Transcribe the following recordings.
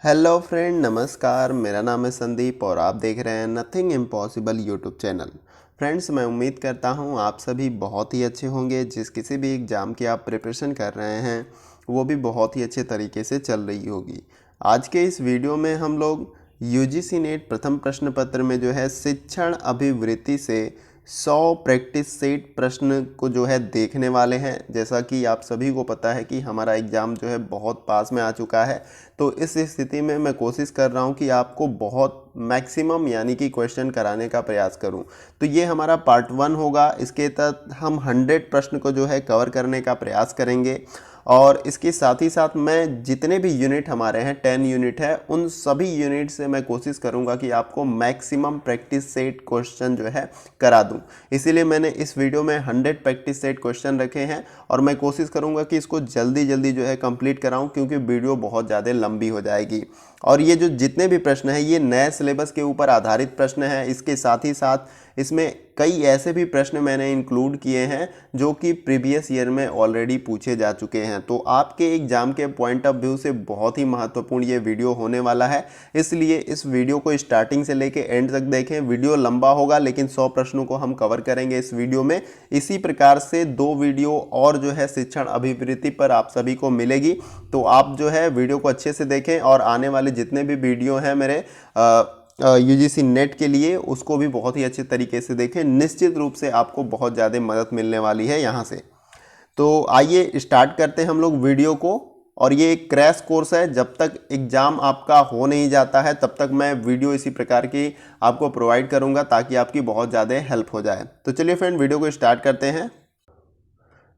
Hello friend, नमस्कार। मेरा नाम है संदीप और आप देख रहे हैं nothing impossible YouTube channel. Friends, मैं उम्मीद करता हूँ आप सभी बहुत ही अच्छे होंगे। जिस किसी भी एग्ज़ाम की आप प्रिपरेशन कर रहे हैं वो भी बहुत ही अच्छे तरीके से चल रही होगी। आज के इस वीडियो में हम लोग यूजीसी नेट प्रथम प्रश्न पत्र में जो है शिक्षण अभिवृत्ति से 100 प्रैक्टिस सेट प्रश्न को जो है देखने वाले हैं। जैसा कि आप सभी को पता है कि हमारा एग्ज़ाम जो है बहुत पास में आ चुका है, तो इस स्थिति में मैं कोशिश कर रहा हूं कि आपको बहुत मैक्सिमम यानी कि क्वेश्चन कराने का प्रयास करूं। तो ये हमारा पार्ट 1 होगा। इसके तहत हम 100 प्रश्न को जो है कवर करने का प्रयास करेंगे और इसके साथ ही साथ मैं जितने भी यूनिट हमारे हैं 10 यूनिट है, उन सभी यूनिट से मैं कोशिश करूंगा कि आपको मैक्सिमम प्रैक्टिस सेट क्वेश्चन जो है करा दूं। इसीलिए मैंने इस वीडियो में 100 प्रैक्टिस सेट क्वेश्चन रखे हैं और मैं कोशिश करूंगा कि इसको जल्दी जल्दी जो है कंप्लीट कराऊं, क्योंकि वीडियो बहुत ज़्यादा लंबी हो जाएगी। और ये जो जितने भी प्रश्न हैं ये नए सिलेबस के ऊपर आधारित प्रश्न हैं। इसके साथ ही साथ इसमें कई ऐसे भी प्रश्न मैंने इंक्लूड किए हैं जो कि प्रीवियस ईयर में ऑलरेडी पूछे जा चुके हैं। तो आपके एग्जाम के पॉइंट ऑफ व्यू से बहुत ही महत्वपूर्ण ये वीडियो होने वाला है। इसलिए इस वीडियो को स्टार्टिंग से लेके एंड तक देखें। वीडियो लंबा होगा लेकिन 100 प्रश्नों को हम कवर करेंगे इस वीडियो में। इसी प्रकार से 2 वीडियो और जो है शिक्षण अभिवृत्ति पर आप सभी को मिलेगी। तो आप जो है वीडियो को अच्छे से देखें और आने वाले जितने भी वीडियो हैं मेरे यूजीसी नेट के लिए उसको भी बहुत ही अच्छे तरीके से देखें। निश्चित रूप से आपको बहुत ज़्यादा मदद मिलने वाली है यहाँ से। तो आइए स्टार्ट करते हैं हम लोग वीडियो को। और ये एक क्रैश कोर्स है। जब तक एग्ज़ाम आपका हो नहीं जाता है तब तक मैं वीडियो इसी प्रकार की आपको प्रोवाइड करूँगा ताकि आपकी बहुत ज़्यादा हेल्प हो जाए। तो चलिए फ्रेंड, वीडियो को स्टार्ट करते हैं।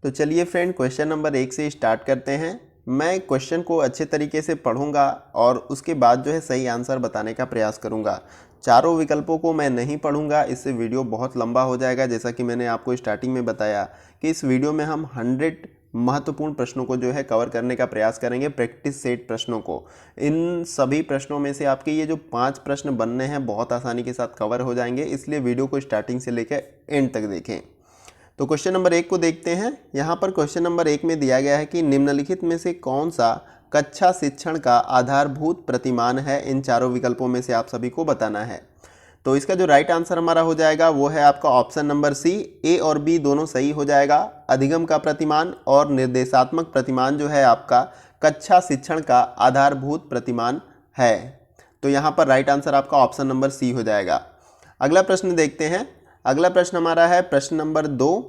तो चलिए फ्रेंड, क्वेश्चन नंबर 1 से स्टार्ट करते हैं। मैं क्वेश्चन को अच्छे तरीके से पढ़ूंगा और उसके बाद जो है सही आंसर बताने का प्रयास करूंगा। चारों विकल्पों को मैं नहीं पढ़ूंगा, इससे वीडियो बहुत लंबा हो जाएगा। जैसा कि मैंने आपको स्टार्टिंग में बताया कि इस वीडियो में हम 100 महत्वपूर्ण प्रश्नों को जो है कवर करने का प्रयास करेंगे, प्रैक्टिस सेट प्रश्नों को। इन सभी प्रश्नों में से आपके ये जो 5 प्रश्न बनने हैं बहुत आसानी के साथ कवर हो जाएंगे। इसलिए वीडियो को स्टार्टिंग से लेकर एंड तक देखें। तो क्वेश्चन नंबर 1 को देखते हैं। यहाँ पर क्वेश्चन नंबर 1 में दिया गया है कि निम्नलिखित में से कौन सा कक्षा शिक्षण का आधारभूत प्रतिमान है। इन चारों विकल्पों में से आप सभी को बताना है। तो इसका जो राइट आंसर हमारा हो जाएगा वो है आपका ऑप्शन नंबर सी। ए और बी दोनों सही हो जाएगा। अधिगम का प्रतिमान और निर्देशात्मक प्रतिमान जो है आपका कक्षा शिक्षण का आधारभूत प्रतिमान है। तो यहाँ पर राइट आंसर आपका ऑप्शन नंबर सी हो जाएगा। अगला प्रश्न देखते हैं। अगला प्रश्न हमारा है प्रश्न नंबर 2।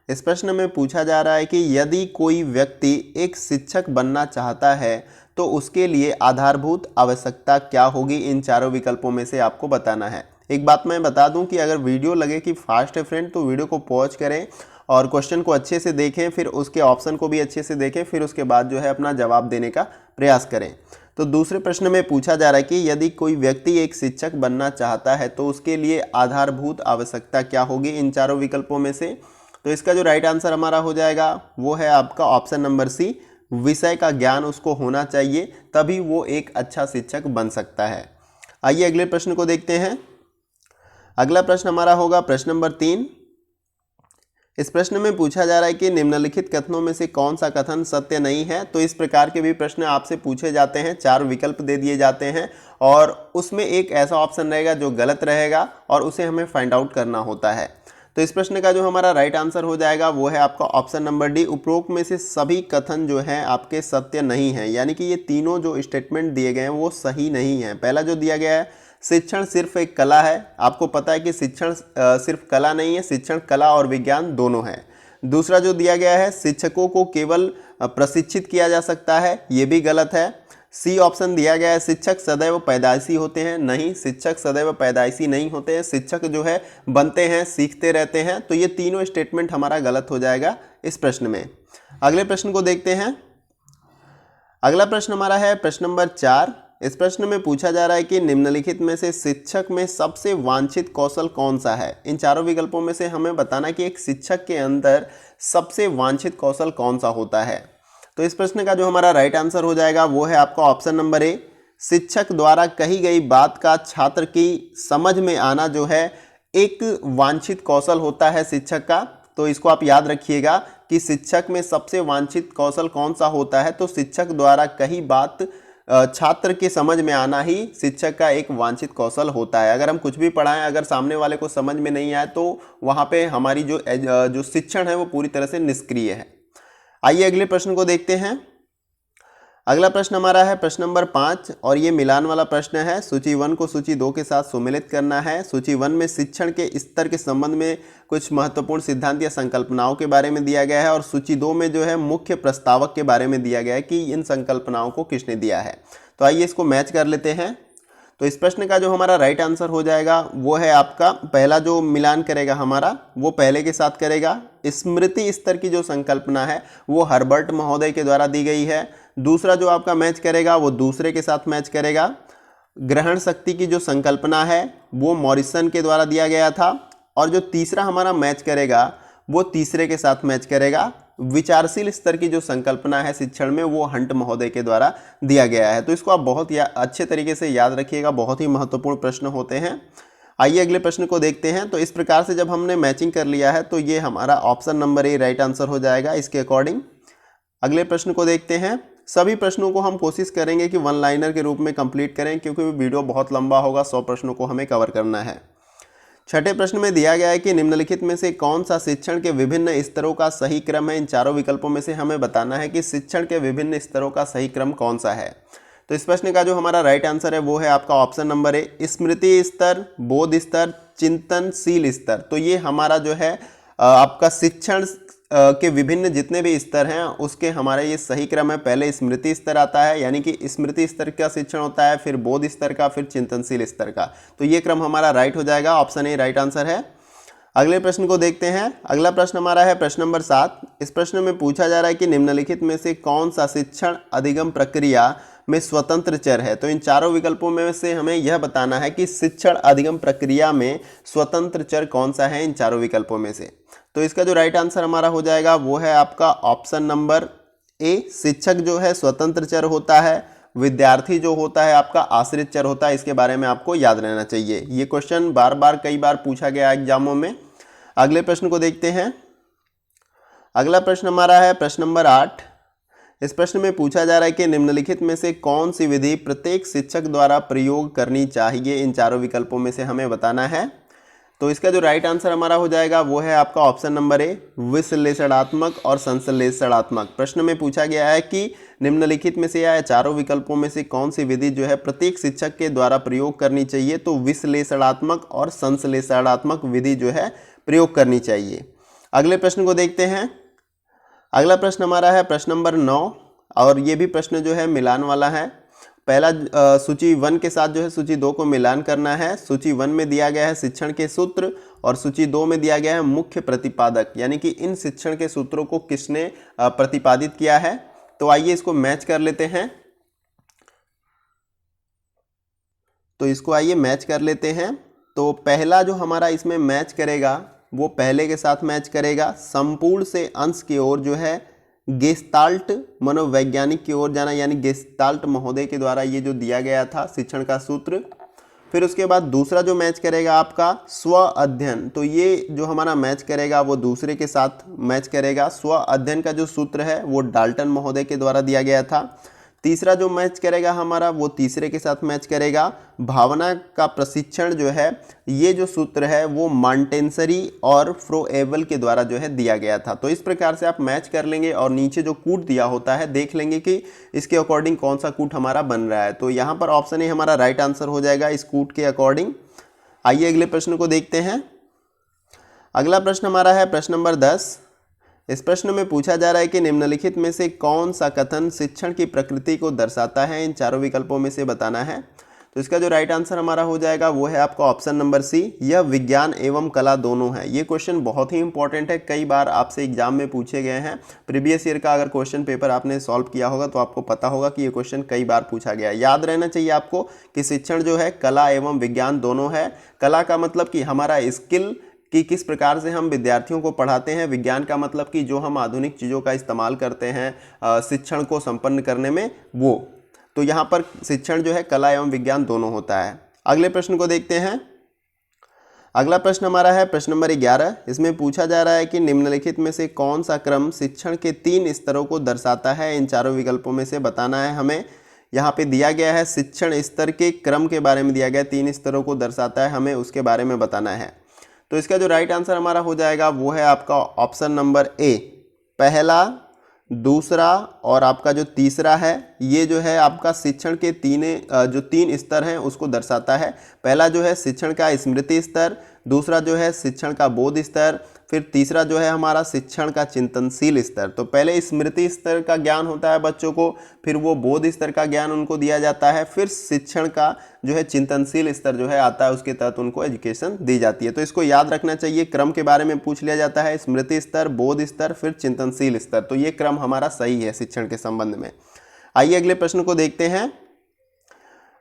इस प्रश्न में पूछा जा रहा है कि यदि कोई व्यक्ति एक शिक्षक बनना चाहता है तो उसके लिए आधारभूत आवश्यकता क्या होगी। इन चारों विकल्पों में से आपको बताना है। एक बात मैं बता दूं कि अगर वीडियो लगे कि फास्ट है फ्रेंड तो वीडियो को पॉज करें और क्वेश्चन को अच्छे से देखें, फिर उसके ऑप्शन को भी अच्छे से देखें, फिर उसके बाद जो है अपना जवाब देने का प्रयास करें। तो दूसरे प्रश्न में पूछा जा रहा है कि यदि कोई व्यक्ति एक शिक्षक बनना चाहता है तो उसके लिए आधारभूत आवश्यकता क्या होगी इन चारों विकल्पों में से। तो इसका जो राइट आंसर हमारा हो जाएगा वो है आपका ऑप्शन नंबर सी। विषय का ज्ञान उसको होना चाहिए, तभी वो एक अच्छा शिक्षक बन सकता है। आइए अगले प्रश्न को देखते हैं। अगला प्रश्न हमारा होगा प्रश्न नंबर 3। इस प्रश्न में पूछा जा रहा है कि निम्नलिखित कथनों में से कौन सा कथन सत्य नहीं है। तो इस प्रकार के भी प्रश्न आपसे पूछे जाते हैं। 4 विकल्प दे दिए जाते हैं और उसमें एक ऐसा ऑप्शन रहेगा जो गलत रहेगा और उसे हमें फाइंड आउट करना होता है। तो इस प्रश्न का जो हमारा राइट आंसर हो जाएगा वो है आपका ऑप्शन नंबर डी। उपरोक्त में से सभी कथन जो हैं आपके सत्य नहीं है, यानी कि ये तीनों जो स्टेटमेंट दिए गए हैं वो सही नहीं है। पहला जो दिया गया है शिक्षण सिर्फ एक कला है। आपको पता है कि शिक्षण सिर्फ कला नहीं है, शिक्षण कला और विज्ञान दोनों है। दूसरा जो दिया गया है शिक्षकों को केवल प्रशिक्षित किया जा सकता है, ये भी गलत है। सी ऑप्शन दिया गया है शिक्षक सदैव पैदाइशी होते हैं। नहीं, शिक्षक सदैव पैदाइशी नहीं होते हैं। शिक्षक जो है बनते हैं, सीखते रहते हैं। तो ये तीनों स्टेटमेंट हमारा गलत हो जाएगा इस प्रश्न में। अगले प्रश्न को देखते हैं। अगला प्रश्न हमारा है प्रश्न नंबर 4। इस प्रश्न में पूछा जा रहा है कि निम्नलिखित में से शिक्षक में सबसे वांछित कौशल कौन सा है। इन चारों विकल्पों में से हमें बताना कि एक शिक्षक के अंदर सबसे वांछित कौशल कौन सा होता है। तो इस प्रश्न का जो हमारा राइट आंसर हो जाएगा वो है आपका ऑप्शन नंबर ए। शिक्षक द्वारा कही गई बात का छात्र की समझ में आना जो है एक वांछित कौशल होता है शिक्षक का। तो इसको आप याद रखिएगा कि शिक्षक में सबसे वांछित कौशल कौन सा होता है। तो शिक्षक द्वारा कही बात छात्र के समझ में आना ही शिक्षक का एक वांछित कौशल होता है। अगर हम कुछ भी पढ़ाएं, अगर सामने वाले को समझ में नहीं आए तो वहाँ पे हमारी जो शिक्षण है वो पूरी तरह से निष्क्रिय है। आइए अगले प्रश्न को देखते हैं। अगला प्रश्न हमारा है प्रश्न नंबर 5 और ये मिलान वाला प्रश्न है। सूची 1 को सूची 2 के साथ सुमेलित करना है। सूची 1 में शिक्षण के स्तर के संबंध में कुछ महत्वपूर्ण सिद्धांत या संकल्पनाओं के बारे में दिया गया है और सूची 2 में जो है मुख्य प्रस्तावक के बारे में दिया गया है कि इन संकल्पनाओं को किसने दिया है। तो आइए इसको मैच कर लेते हैं। तो इस प्रश्न का जो हमारा राइट आंसर हो जाएगा वो है आपका पहला, जो मिलान करेगा हमारा वो पहले के साथ करेगा। स्मृति स्तर की जो संकल्पना है वो हर्बर्ट महोदय के द्वारा दी गई है। दूसरा जो आपका मैच करेगा वो दूसरे के साथ मैच करेगा। ग्रहण शक्ति की जो संकल्पना है वो मॉरिसन के द्वारा दिया गया था। और जो तीसरा हमारा मैच करेगा वो तीसरे के साथ मैच करेगा। विचारशील स्तर की जो संकल्पना है शिक्षण में वो हंट महोदय के द्वारा दिया गया है। तो इसको आप बहुत अच्छे तरीके से याद रखिएगा, बहुत ही महत्वपूर्ण प्रश्न होते हैं। आइए अगले प्रश्न को देखते हैं। तो इस प्रकार से जब हमने मैचिंग कर लिया है तो ये हमारा option number A right answer हो जाएगा इसके अकॉर्डिंग। अगले प्रश्न को देखते हैं। सभी प्रश्नों को हम कोशिश करेंगे कि वन लाइनर के रूप में कंप्लीट करें, क्योंकि वीडियो बहुत लंबा होगा, 100 प्रश्नों को हमें कवर करना है। छठे प्रश्न में दिया गया है कि निम्नलिखित में से कौन सा शिक्षण के विभिन्न स्तरों का सही क्रम है। इन चारों विकल्पों में से हमें बताना है कि शिक्षण के विभिन्न स्तरों का सही क्रम कौन सा है। तो इस प्रश्न का जो हमारा राइट आंसर है वो है आपका ऑप्शन नंबर ए, स्मृति स्तर, बोध स्तर, चिंतनशील स्तर। तो ये हमारा जो है आपका शिक्षण के विभिन्न जितने भी स्तर हैं उसके हमारा ये सही क्रम है। पहले स्मृति स्तर आता है, यानी कि स्मृति स्तर का शिक्षण होता है, फिर बोध स्तर का, फिर चिंतनशील स्तर का। तो ये क्रम हमारा राइट हो जाएगा, ऑप्शन ए राइट आंसर है। अगले प्रश्न को देखते हैं। अगला प्रश्न हमारा है प्रश्न नंबर 7। इस प्रश्न में पूछा जा रहा है कि निम्नलिखित में से कौन सा शिक्षण अधिगम प्रक्रिया में स्वतंत्र चर है। तो इन चारों विकल्पों में से हमें यह बताना है कि शिक्षण अधिगम प्रक्रिया में स्वतंत्र चर कौन सा है इन चारों विकल्पों में से। तो इसका जो राइट आंसर हमारा हो जाएगा वो है आपका ऑप्शन नंबर ए, शिक्षक जो है स्वतंत्र चर होता है, विद्यार्थी जो होता है आपका आश्रित चर होता है। इसके बारे में आपको याद रहना चाहिए, ये क्वेश्चन बार बार कई बार पूछा गया एग्जामों में। अगले प्रश्न को देखते हैं। अगला प्रश्न हमारा है प्रश्न नंबर 8। इस प्रश्न में पूछा जा रहा है कि निम्नलिखित में से कौन सी विधि प्रत्येक शिक्षक द्वारा प्रयोग करनी चाहिए। इन चारों विकल्पों में से हमें बताना है। तो इसका जो राइट आंसर हमारा हो जाएगा वो है आपका ऑप्शन नंबर ए, विश्लेषणात्मक और संश्लेषणात्मक। प्रश्न में पूछा गया है कि निम्नलिखित में से या चारों विकल्पों में से कौन सी विधि जो है प्रत्येक शिक्षक के द्वारा प्रयोग करनी चाहिए। तो विश्लेषणात्मक और संश्लेषणात्मक विधि जो है प्रयोग करनी चाहिए। अगले प्रश्न को देखते हैं। अगला प्रश्न हमारा है प्रश्न नंबर 9 और ये भी प्रश्न जो है मिलान वाला है। पहला सूची 1 के साथ जो है सूची 2 को मिलान करना है। सूची 1 में दिया गया है शिक्षण के सूत्र और सूची 2 में दिया गया है मुख्य प्रतिपादक, यानी कि इन शिक्षण के सूत्रों को किसने प्रतिपादित किया है। तो आइए इसको मैच कर लेते हैं। तो इसको आइए मैच कर लेते हैं। तो पहला जो हमारा इसमें मैच करेगा वो पहले के साथ मैच करेगा। संपूर्ण से अंश की ओर जो है गेस्टाल्ट मनोवैज्ञानिक की ओर जाना, यानी गेस्टाल्ट महोदय के द्वारा ये जो दिया गया था शिक्षण का सूत्र। फिर उसके बाद दूसरा जो मैच करेगा आपका स्व अध्ययन। तो ये जो हमारा मैच करेगा वो दूसरे के साथ मैच करेगा। स्व अध्ययन का जो सूत्र है वो डाल्टन महोदय के द्वारा दिया गया था। तीसरा जो मैच करेगा हमारा वो तीसरे के साथ मैच करेगा। भावना का प्रशिक्षण जो है ये जो सूत्र है वो मॉन्टेसरी और फ्रोएबल के द्वारा जो है दिया गया था। तो इस प्रकार से आप मैच कर लेंगे और नीचे जो कूट दिया होता है देख लेंगे कि इसके अकॉर्डिंग कौन सा कूट हमारा बन रहा है। तो यहाँ पर ऑप्शन ए हमारा राइट आंसर हो जाएगा इस कूट के अकॉर्डिंग। आइए अगले प्रश्न को देखते हैं। अगला प्रश्न हमारा है प्रश्न नंबर 10। इस प्रश्न में पूछा जा रहा है कि निम्नलिखित में से कौन सा कथन शिक्षण की प्रकृति को दर्शाता है। इन चारों विकल्पों में से बताना है। तो इसका जो राइट आंसर हमारा हो जाएगा वो है आपका ऑप्शन नंबर सी, यह विज्ञान एवं कला दोनों है। ये क्वेश्चन बहुत ही इंपॉर्टेंट है, कई बार आपसे एग्जाम में पूछे गए हैं। प्रीवियस ईयर का अगर क्वेश्चन पेपर आपने सॉल्व किया होगा तो आपको पता होगा कि ये क्वेश्चन कई बार पूछा गया है। याद रहना चाहिए आपको कि शिक्षण जो है कला एवं विज्ञान दोनों है। कला का मतलब कि हमारा स्किल कि किस प्रकार से हम विद्यार्थियों को पढ़ाते हैं। विज्ञान का मतलब कि जो हम आधुनिक चीज़ों का इस्तेमाल करते हैं शिक्षण को संपन्न करने में वो। तो यहाँ पर शिक्षण जो है कला एवं विज्ञान दोनों होता है। अगले प्रश्न को देखते हैं। अगला प्रश्न हमारा है प्रश्न नंबर 11। इसमें पूछा जा रहा है कि निम्नलिखित में से कौन सा क्रम शिक्षण के 3 स्तरों को दर्शाता है। इन चारों विकल्पों में से बताना है हमें। यहाँ पे दिया गया है शिक्षण स्तर के क्रम के बारे में दिया गया है, 3 स्तरों को दर्शाता है, हमें उसके बारे में बताना है। तो इसका जो राइट आंसर हमारा हो जाएगा वो है आपका ऑप्शन नंबर ए, पहला, दूसरा और आपका जो तीसरा है, ये जो है आपका शिक्षण के जो 3 स्तर हैं उसको दर्शाता है। पहला जो है शिक्षण का स्मृति स्तर, दूसरा जो है शिक्षण का बोध स्तर, फिर तीसरा जो है हमारा शिक्षण का चिंतनशील स्तर। तो पहले स्मृति स्तर का ज्ञान होता है बच्चों को, फिर वो बोध स्तर का ज्ञान उनको दिया जाता है, फिर शिक्षण का जो है चिंतनशील स्तर जो है आता है, उसके तहत उनको एजुकेशन दी जाती है। तो इसको याद रखना चाहिए, क्रम के बारे में पूछ लिया जाता है, स्मृति स्तर, बोध स्तर, फिर चिंतनशील स्तर। तो ये क्रम हमारा सही है शिक्षण के संबंध में। आइए अगले प्रश्न को देखते हैं।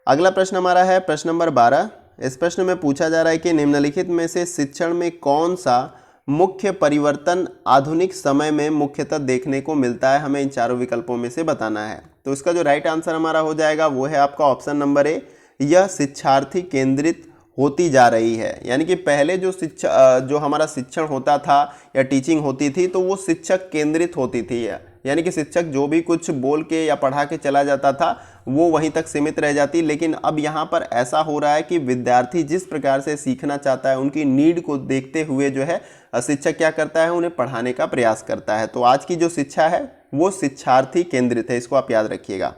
अगला प्रश्न हमारा है प्रश्न नंबर 12। इस प्रश्न में पूछा जा रहा है कि निम्नलिखित में से शिक्षण में कौन सा मुख्य परिवर्तन आधुनिक समय में मुख्यतः देखने को मिलता है, हमें इन चारों विकल्पों में से बताना है। तो इसका जो राइट आंसर हमारा हो जाएगा वो है आपका ऑप्शन नंबर ए, यह शिक्षार्थी केंद्रित होती जा रही है। यानी कि पहले जो हमारा शिक्षण होता था या टीचिंग होती थी तो वो शिक्षक केंद्रित होती थी, यानी कि शिक्षक जो भी कुछ बोल के या पढ़ा के चला जाता था वो वहीं तक सीमित रह जाती। लेकिन अब यहाँ पर ऐसा हो रहा है कि विद्यार्थी जिस प्रकार से सीखना चाहता है, उनकी नीड को देखते हुए जो है शिक्षक क्या करता है, उन्हें पढ़ाने का प्रयास करता है। तो आज की जो शिक्षा है वो शिक्षार्थी केंद्रित है, इसको आप याद रखिएगा।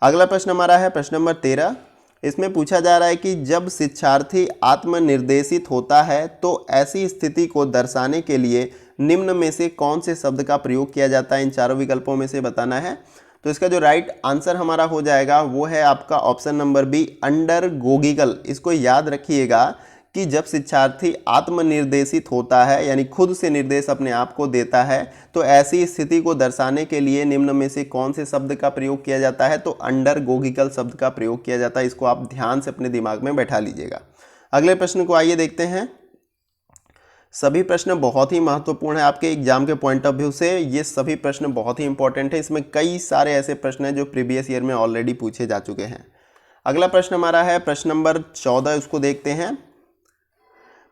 अगला प्रश्न हमारा है प्रश्न नंबर 13। इसमें पूछा जा रहा है कि जब शिक्षार्थी आत्मनिर्देशित होता है तो ऐसी स्थिति को दर्शाने के लिए निम्न में से कौन से शब्द का प्रयोग किया जाता है, इन चारों विकल्पों में से बताना है। तो इसका जो राइट आंसर हमारा हो जाएगा वो है आपका ऑप्शन नंबर बी, अंडरगोगिकल। इसको याद रखिएगा कि जब शिक्षार्थी आत्मनिर्देशित होता है यानी खुद से निर्देश अपने आप को देता है, तो ऐसी स्थिति को दर्शाने के लिए निम्न में से कौन से शब्द का प्रयोग किया जाता है, तो अंडरगोगिकल शब्द का प्रयोग किया जाता है। इसको आप ध्यान से अपने दिमाग में बैठा लीजिएगा। अगले प्रश्न को आइए देखते हैं। सभी प्रश्न बहुत ही महत्वपूर्ण है आपके एग्जाम के पॉइंट ऑफ व्यू से, ये सभी प्रश्न बहुत ही इंपॉर्टेंट है। इसमें कई सारे ऐसे प्रश्न हैं जो प्रीवियस ईयर में ऑलरेडी पूछे जा चुके हैं। अगला प्रश्न हमारा है प्रश्न नंबर 14, उसको देखते हैं।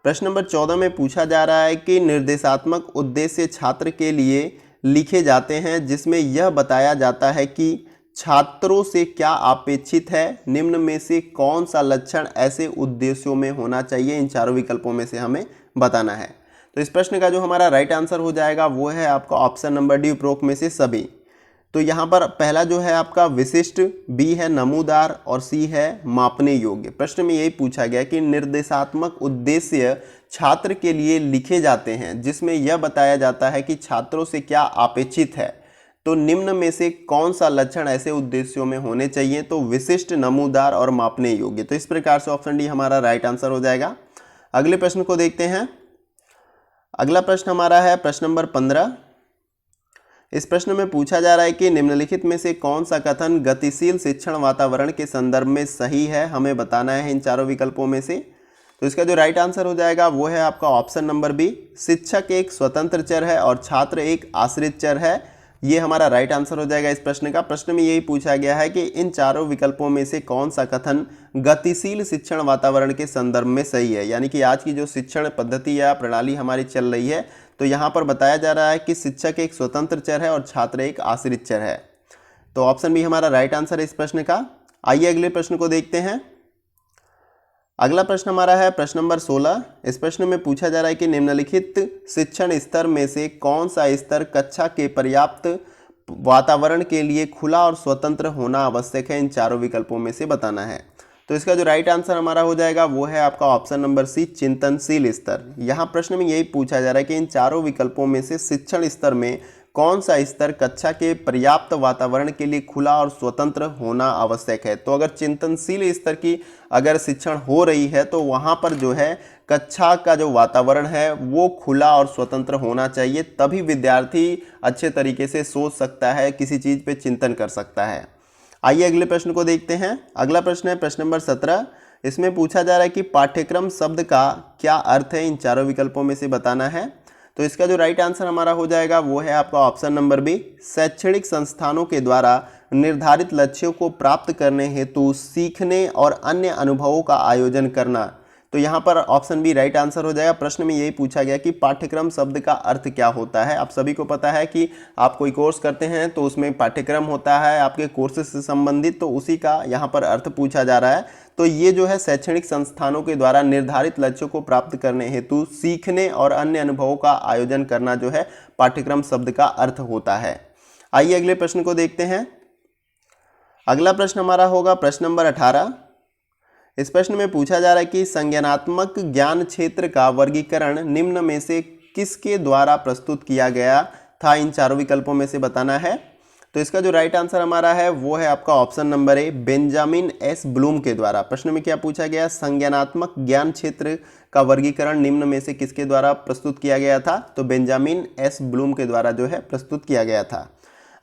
प्रश्न नंबर 14 में पूछा जा रहा है कि निर्देशात्मक उद्देश्य छात्र के लिए लिखे जाते हैं जिसमें यह बताया जाता है कि छात्रों से क्या अपेक्षित है, निम्न में से कौन सा लक्षण ऐसे उद्देश्यों में होना चाहिए, इन चारों विकल्पों में से हमें बताना है। तो इस प्रश्न का जो हमारा राइट आंसर हो जाएगा वो है आपका ऑप्शन नंबर डी, उपरोक्त में से सभी। तो यहाँ पर पहला जो है आपका विशिष्ट, बी है नमूदार और सी है मापने योग्य। प्रश्न में यही पूछा गया कि निर्देशात्मक उद्देश्य छात्र के लिए लिखे जाते हैं जिसमें यह बताया जाता है कि छात्रों से क्या अपेक्षित है, तो निम्न में से कौन सा लक्षण ऐसे उद्देश्यों में होने चाहिए, तो विशिष्ट, नमूदार और मापने योग्य। तो इस प्रकार से ऑप्शन डी हमारा राइट आंसर हो जाएगा। अगले प्रश्न को देखते हैं। अगला प्रश्न हमारा है प्रश्न नंबर 15। इस प्रश्न में पूछा जा रहा है कि निम्नलिखित में से कौन सा कथन गतिशील शिक्षण वातावरण के संदर्भ में सही है, हमें बताना है इन चारों विकल्पों में से। तो इसका जो राइट आंसर हो जाएगा वो है आपका ऑप्शन नंबर बी, शिक्षक एक स्वतंत्र चर है और छात्र एक आश्रित चर है। ये हमारा राइट आंसर हो जाएगा इस प्रश्न का। प्रश्न में यही पूछा गया है कि इन चारों विकल्पों में से कौन सा कथन गतिशील शिक्षण वातावरण के संदर्भ में सही है, यानी कि आज की जो शिक्षण पद्धति या प्रणाली हमारी चल रही है, तो यहाँ पर बताया जा रहा है कि शिक्षक एक स्वतंत्र चर है और छात्र एक आश्रित चर है। तो ऑप्शन बी हमारा राइट आंसर है इस प्रश्न का। आइए अगले प्रश्न को देखते हैं। अगला प्रश्न हमारा है प्रश्न नंबर 16। इस प्रश्न में पूछा जा रहा है कि निम्नलिखित शिक्षण स्तर में से कौन सा स्तर कक्षा के पर्याप्त वातावरण के लिए खुला और स्वतंत्र होना आवश्यक है, इन चारों विकल्पों में से बताना है। तो इसका जो राइट आंसर हमारा हो जाएगा वो है आपका ऑप्शन नंबर सी, चिंतनशील स्तर। यहाँ प्रश्न में यही पूछा जा रहा है कि इन चारों विकल्पों में से शिक्षण स्तर में कौन सा स्तर कक्षा के पर्याप्त वातावरण के लिए खुला और स्वतंत्र होना आवश्यक है। तो अगर चिंतनशील स्तर की अगर शिक्षण हो रही है तो वहाँ पर जो है कक्षा का जो वातावरण है वो खुला और स्वतंत्र होना चाहिए, तभी विद्यार्थी अच्छे तरीके से सोच सकता है, किसी चीज़ पे चिंतन कर सकता है। आइए अगले प्रश्न को देखते हैं। अगला प्रश्न है प्रश्न नंबर 17। इसमें पूछा जा रहा है कि पाठ्यक्रम शब्द का क्या अर्थ है, इन चारों विकल्पों में से बताना है। तो इसका जो राइट आंसर हमारा हो जाएगा वो है आपका ऑप्शन नंबर बी, शैक्षणिक संस्थानों के द्वारा निर्धारित लक्ष्यों को प्राप्त करने हेतु सीखने और अन्य अनुभवों का आयोजन करना। तो यहाँ पर ऑप्शन बी राइट आंसर हो जाएगा। प्रश्न में यही पूछा गया कि पाठ्यक्रम शब्द का अर्थ क्या होता है। आप सभी को पता है कि आप कोई कोर्स करते हैं तो उसमें पाठ्यक्रम होता है आपके कोर्स से संबंधित, तो उसी का यहाँ पर अर्थ पूछा जा रहा है। तो ये जो है शैक्षणिक संस्थानों के द्वारा निर्धारित लक्ष्यों को प्राप्त करने हेतु सीखने और अन्य अनुभवों का आयोजन करना जो है पाठ्यक्रम शब्द का अर्थ होता है। आइए अगले प्रश्न को देखते हैं। अगला प्रश्न हमारा होगा प्रश्न नंबर 18। इस प्रश्न में पूछा जा रहा है कि संज्ञानात्मक ज्ञान क्षेत्र का वर्गीकरण निम्न में से किसके द्वारा प्रस्तुत किया गया था, इन चारों विकल्पों में से बताना है। तो इसका जो राइट आंसर हमारा है वो है आपका option number A, Benjamin S Bloom के द्वारा। प्रश्न में क्या पूछा गया, संज्ञानात्मक ज्ञान क्षेत्र का वर्गीकरण निम्न में से किसके द्वारा प्रस्तुत किया गया था, तो बेंजामिन एस ब्लूम के द्वारा जो है प्रस्तुत किया गया था।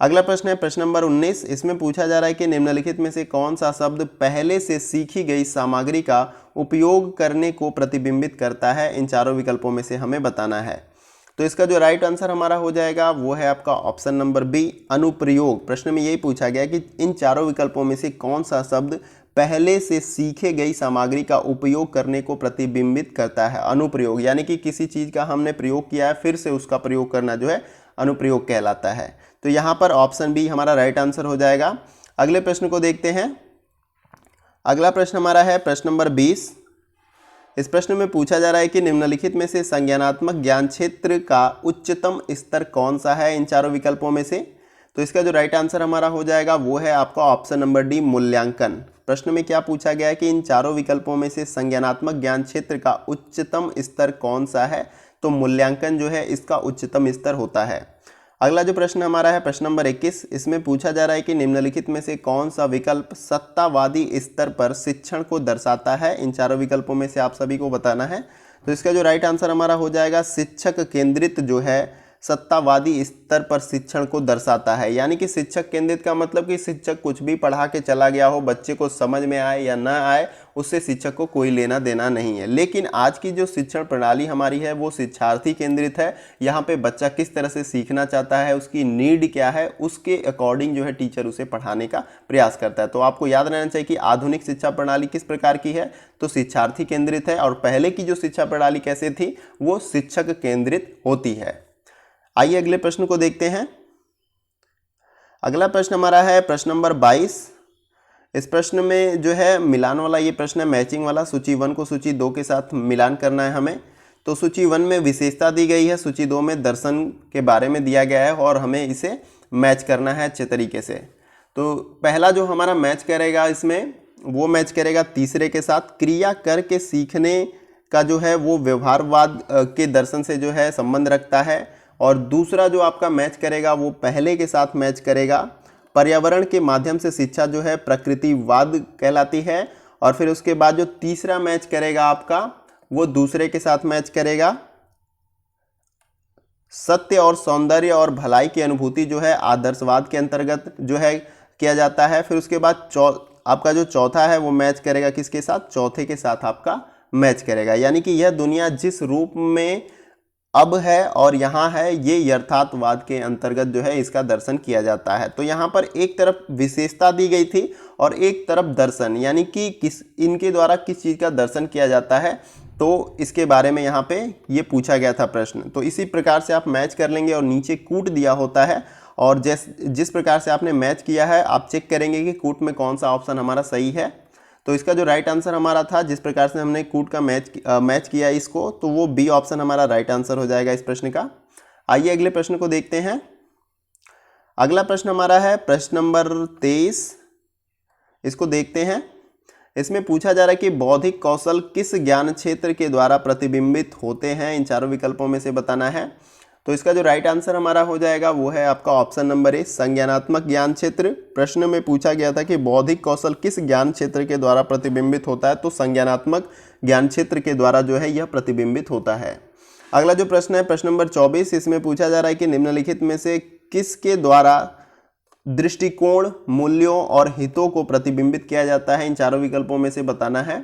अगला प्रश्न है प्रश्न नंबर 19। इसमें पूछा जा रहा है कि निम्नलिखित में से कौन सा शब्द पहले से सीखी गई सामग्री का उपयोग करने को प्रतिबिंबित करता है, इन चारों विकल्पों में से हमें बताना है। तो इसका जो राइट आंसर हमारा हो जाएगा वो है आपका ऑप्शन नंबर बी, अनुप्रयोग। प्रश्न में यही पूछा गया कि इन चारों विकल्पों में से कौन सा शब्द पहले से सीखे गई सामग्री का उपयोग करने को प्रतिबिंबित करता है। अनुप्रयोग यानी कि किसी चीज़ का हमने प्रयोग किया है फिर से उसका प्रयोग करना जो है अनुप्रयोग कहलाता है। तो यहाँ पर ऑप्शन बी हमारा राइट आंसर हो जाएगा। अगले प्रश्न को देखते हैं। अगला प्रश्न हमारा है प्रश्न नंबर 20। इस प्रश्न में पूछा जा रहा है कि निम्नलिखित में से संज्ञानात्मक ज्ञान क्षेत्र का उच्चतम स्तर कौन सा है, इन चारों विकल्पों में से। तो इसका जो राइट आंसर हमारा हो जाएगा वो है आपका ऑप्शन नंबर डी, मूल्यांकन। प्रश्न में क्या पूछा गया है कि इन चारों विकल्पों में से संज्ञानात्मक ज्ञान क्षेत्र का उच्चतम स्तर कौन सा है, तो मूल्यांकन जो है इसका उच्चतम स्तर होता है। अगला जो प्रश्न हमारा है प्रश्न नंबर 21। इसमें पूछा जा रहा है कि निम्नलिखित में से कौन सा विकल्प सत्तावादी स्तर पर शिक्षण को दर्शाता है, इन चारों विकल्पों में से आप सभी को बताना है। तो इसका जो राइट आंसर हमारा हो जाएगा शिक्षक केंद्रित जो है सत्तावादी स्तर पर शिक्षण को दर्शाता है। यानी कि शिक्षक केंद्रित का मतलब कि शिक्षक कुछ भी पढ़ा के चला गया हो, बच्चे को समझ में आए या ना आए, उससे शिक्षक को कोई लेना देना नहीं है। लेकिन आज की जो शिक्षण प्रणाली हमारी है वो शिक्षार्थी केंद्रित है। यहाँ पे बच्चा किस तरह से सीखना चाहता है, उसकी नीड क्या है, उसके अकॉर्डिंग जो है टीचर उसे पढ़ाने का प्रयास करता है। तो आपको याद रहना चाहिए कि आधुनिक शिक्षा प्रणाली किस प्रकार की है, तो शिक्षार्थी केंद्रित है। और पहले की जो शिक्षा प्रणाली कैसे थी, वो शिक्षक केंद्रित होती है। आइए अगले प्रश्न को देखते हैं। अगला प्रश्न हमारा है प्रश्न नंबर 22। इस प्रश्न में जो है मिलान वाला ये प्रश्न है, मैचिंग वाला। सूची 1 को सूची 2 के साथ मिलान करना है हमें। तो सूची 1 में विशेषता दी गई है, सूची 2 में दर्शन के बारे में दिया गया है और हमें इसे मैच करना है अच्छे तरीके से। तो पहला जो हमारा मैच करेगा इसमें, वो मैच करेगा तीसरे के साथ। क्रिया करके सीखने का जो है वो व्यवहारवाद के दर्शन से जो है संबंध रखता है। और दूसरा जो आपका मैच करेगा वो पहले के साथ मैच करेगा। पर्यावरण के माध्यम से शिक्षा जो है प्रकृतिवाद कहलाती है। और फिर उसके बाद जो तीसरा मैच करेगा आपका वो दूसरे के साथ मैच करेगा। सत्य और सौंदर्य और भलाई की अनुभूति जो है आदर्शवाद के अंतर्गत जो है किया जाता है। फिर उसके बाद आपका जो चौथा है वो मैच करेगा किसके साथ, चौथे के साथ आपका मैच करेगा। यानी कि यह दुनिया जिस रूप में अब है और यहाँ है, ये यथार्थवाद के अंतर्गत जो है इसका दर्शन किया जाता है। तो यहाँ पर एक तरफ विशेषता दी गई थी और एक तरफ दर्शन, यानी कि इनके द्वारा किस चीज़ का दर्शन किया जाता है, तो इसके बारे में यहाँ पे ये पूछा गया था प्रश्न। तो इसी प्रकार से आप मैच कर लेंगे और नीचे कूट दिया होता है। और जिस प्रकार से आपने मैच किया है आप चेक करेंगे कि कूट में कौन सा ऑप्शन हमारा सही है। तो इसका जो राइट आंसर हमारा था, जिस प्रकार से हमने कूट का मैच किया इसको, तो वो बी ऑप्शन हमारा राइट आंसर हो जाएगा इस प्रश्न का। आइए अगले प्रश्न को देखते हैं। अगला प्रश्न हमारा है प्रश्न नंबर 23। इसको देखते हैं। इसमें पूछा जा रहा है कि बौद्धिक कौशल किस ज्ञान क्षेत्र के द्वारा प्रतिबिंबित होते हैं, इन चारों विकल्पों में से बताना है। तो इसका जो राइट आंसर हमारा हो जाएगा वो है आपका ऑप्शन नंबर ए, संज्ञानात्मक ज्ञान क्षेत्र। प्रश्न में पूछा गया था कि बौद्धिक कौशल किस ज्ञान क्षेत्र के द्वारा प्रतिबिंबित होता है, तो संज्ञानात्मक ज्ञान क्षेत्र के द्वारा जो है यह प्रतिबिंबित होता है। अगला जो प्रश्न है प्रश्न नंबर 24। इसमें पूछा जा रहा है कि निम्नलिखित में से किसके द्वारा दृष्टिकोण, मूल्यों और हितों को प्रतिबिंबित किया जाता है, इन चारों विकल्पों में से बताना है।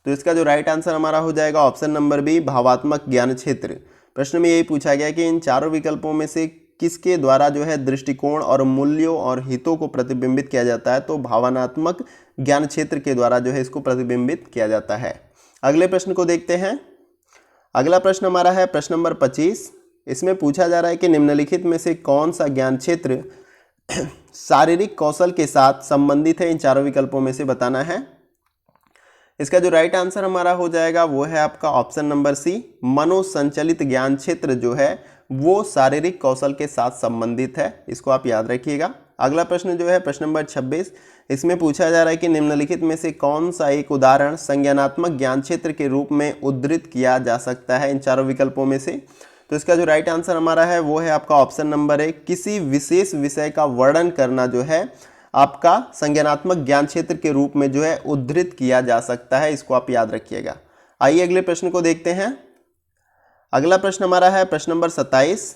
तो इसका जो राइट आंसर हमारा हो जाएगा ऑप्शन नंबर बी, भावात्मक ज्ञान क्षेत्र। प्रश्न में यही पूछा गया कि इन चारों विकल्पों में से किसके द्वारा जो है दृष्टिकोण और मूल्यों और हितों को प्रतिबिंबित किया जाता है, तो भावनात्मक ज्ञान क्षेत्र के द्वारा जो है इसको प्रतिबिंबित किया जाता है। अगले प्रश्न को देखते हैं। अगला प्रश्न हमारा है प्रश्न नंबर 25। इसमें पूछा जा रहा है कि निम्नलिखित में से कौन सा ज्ञान क्षेत्र शारीरिक कौशल के साथ संबंधित है, इन चारों विकल्पों में से बताना है। इसका जो राइट आंसर हमारा हो जाएगा वो है आपका ऑप्शन नंबर सी, मनोसंचलित ज्ञान क्षेत्र जो है वो शारीरिक कौशल के साथ संबंधित है। इसको आप याद रखिएगा। अगला प्रश्न जो है प्रश्न नंबर 26। इसमें पूछा जा रहा है कि निम्नलिखित में से कौन सा एक उदाहरण संज्ञानात्मक ज्ञान क्षेत्र के रूप में उद्धृत किया जा सकता है, इन चारों विकल्पों में से। तो इसका जो राइट आंसर हमारा है वो है आपका ऑप्शन नंबर ए, किसी विशेष विषय का वर्णन करना जो है आपका संज्ञानात्मक ज्ञान क्षेत्र के रूप में जो है उद्धृत किया जा सकता है। इसको आप याद रखिएगा। आइए अगले प्रश्न को देखते हैं। अगला प्रश्न हमारा है प्रश्न नंबर 27।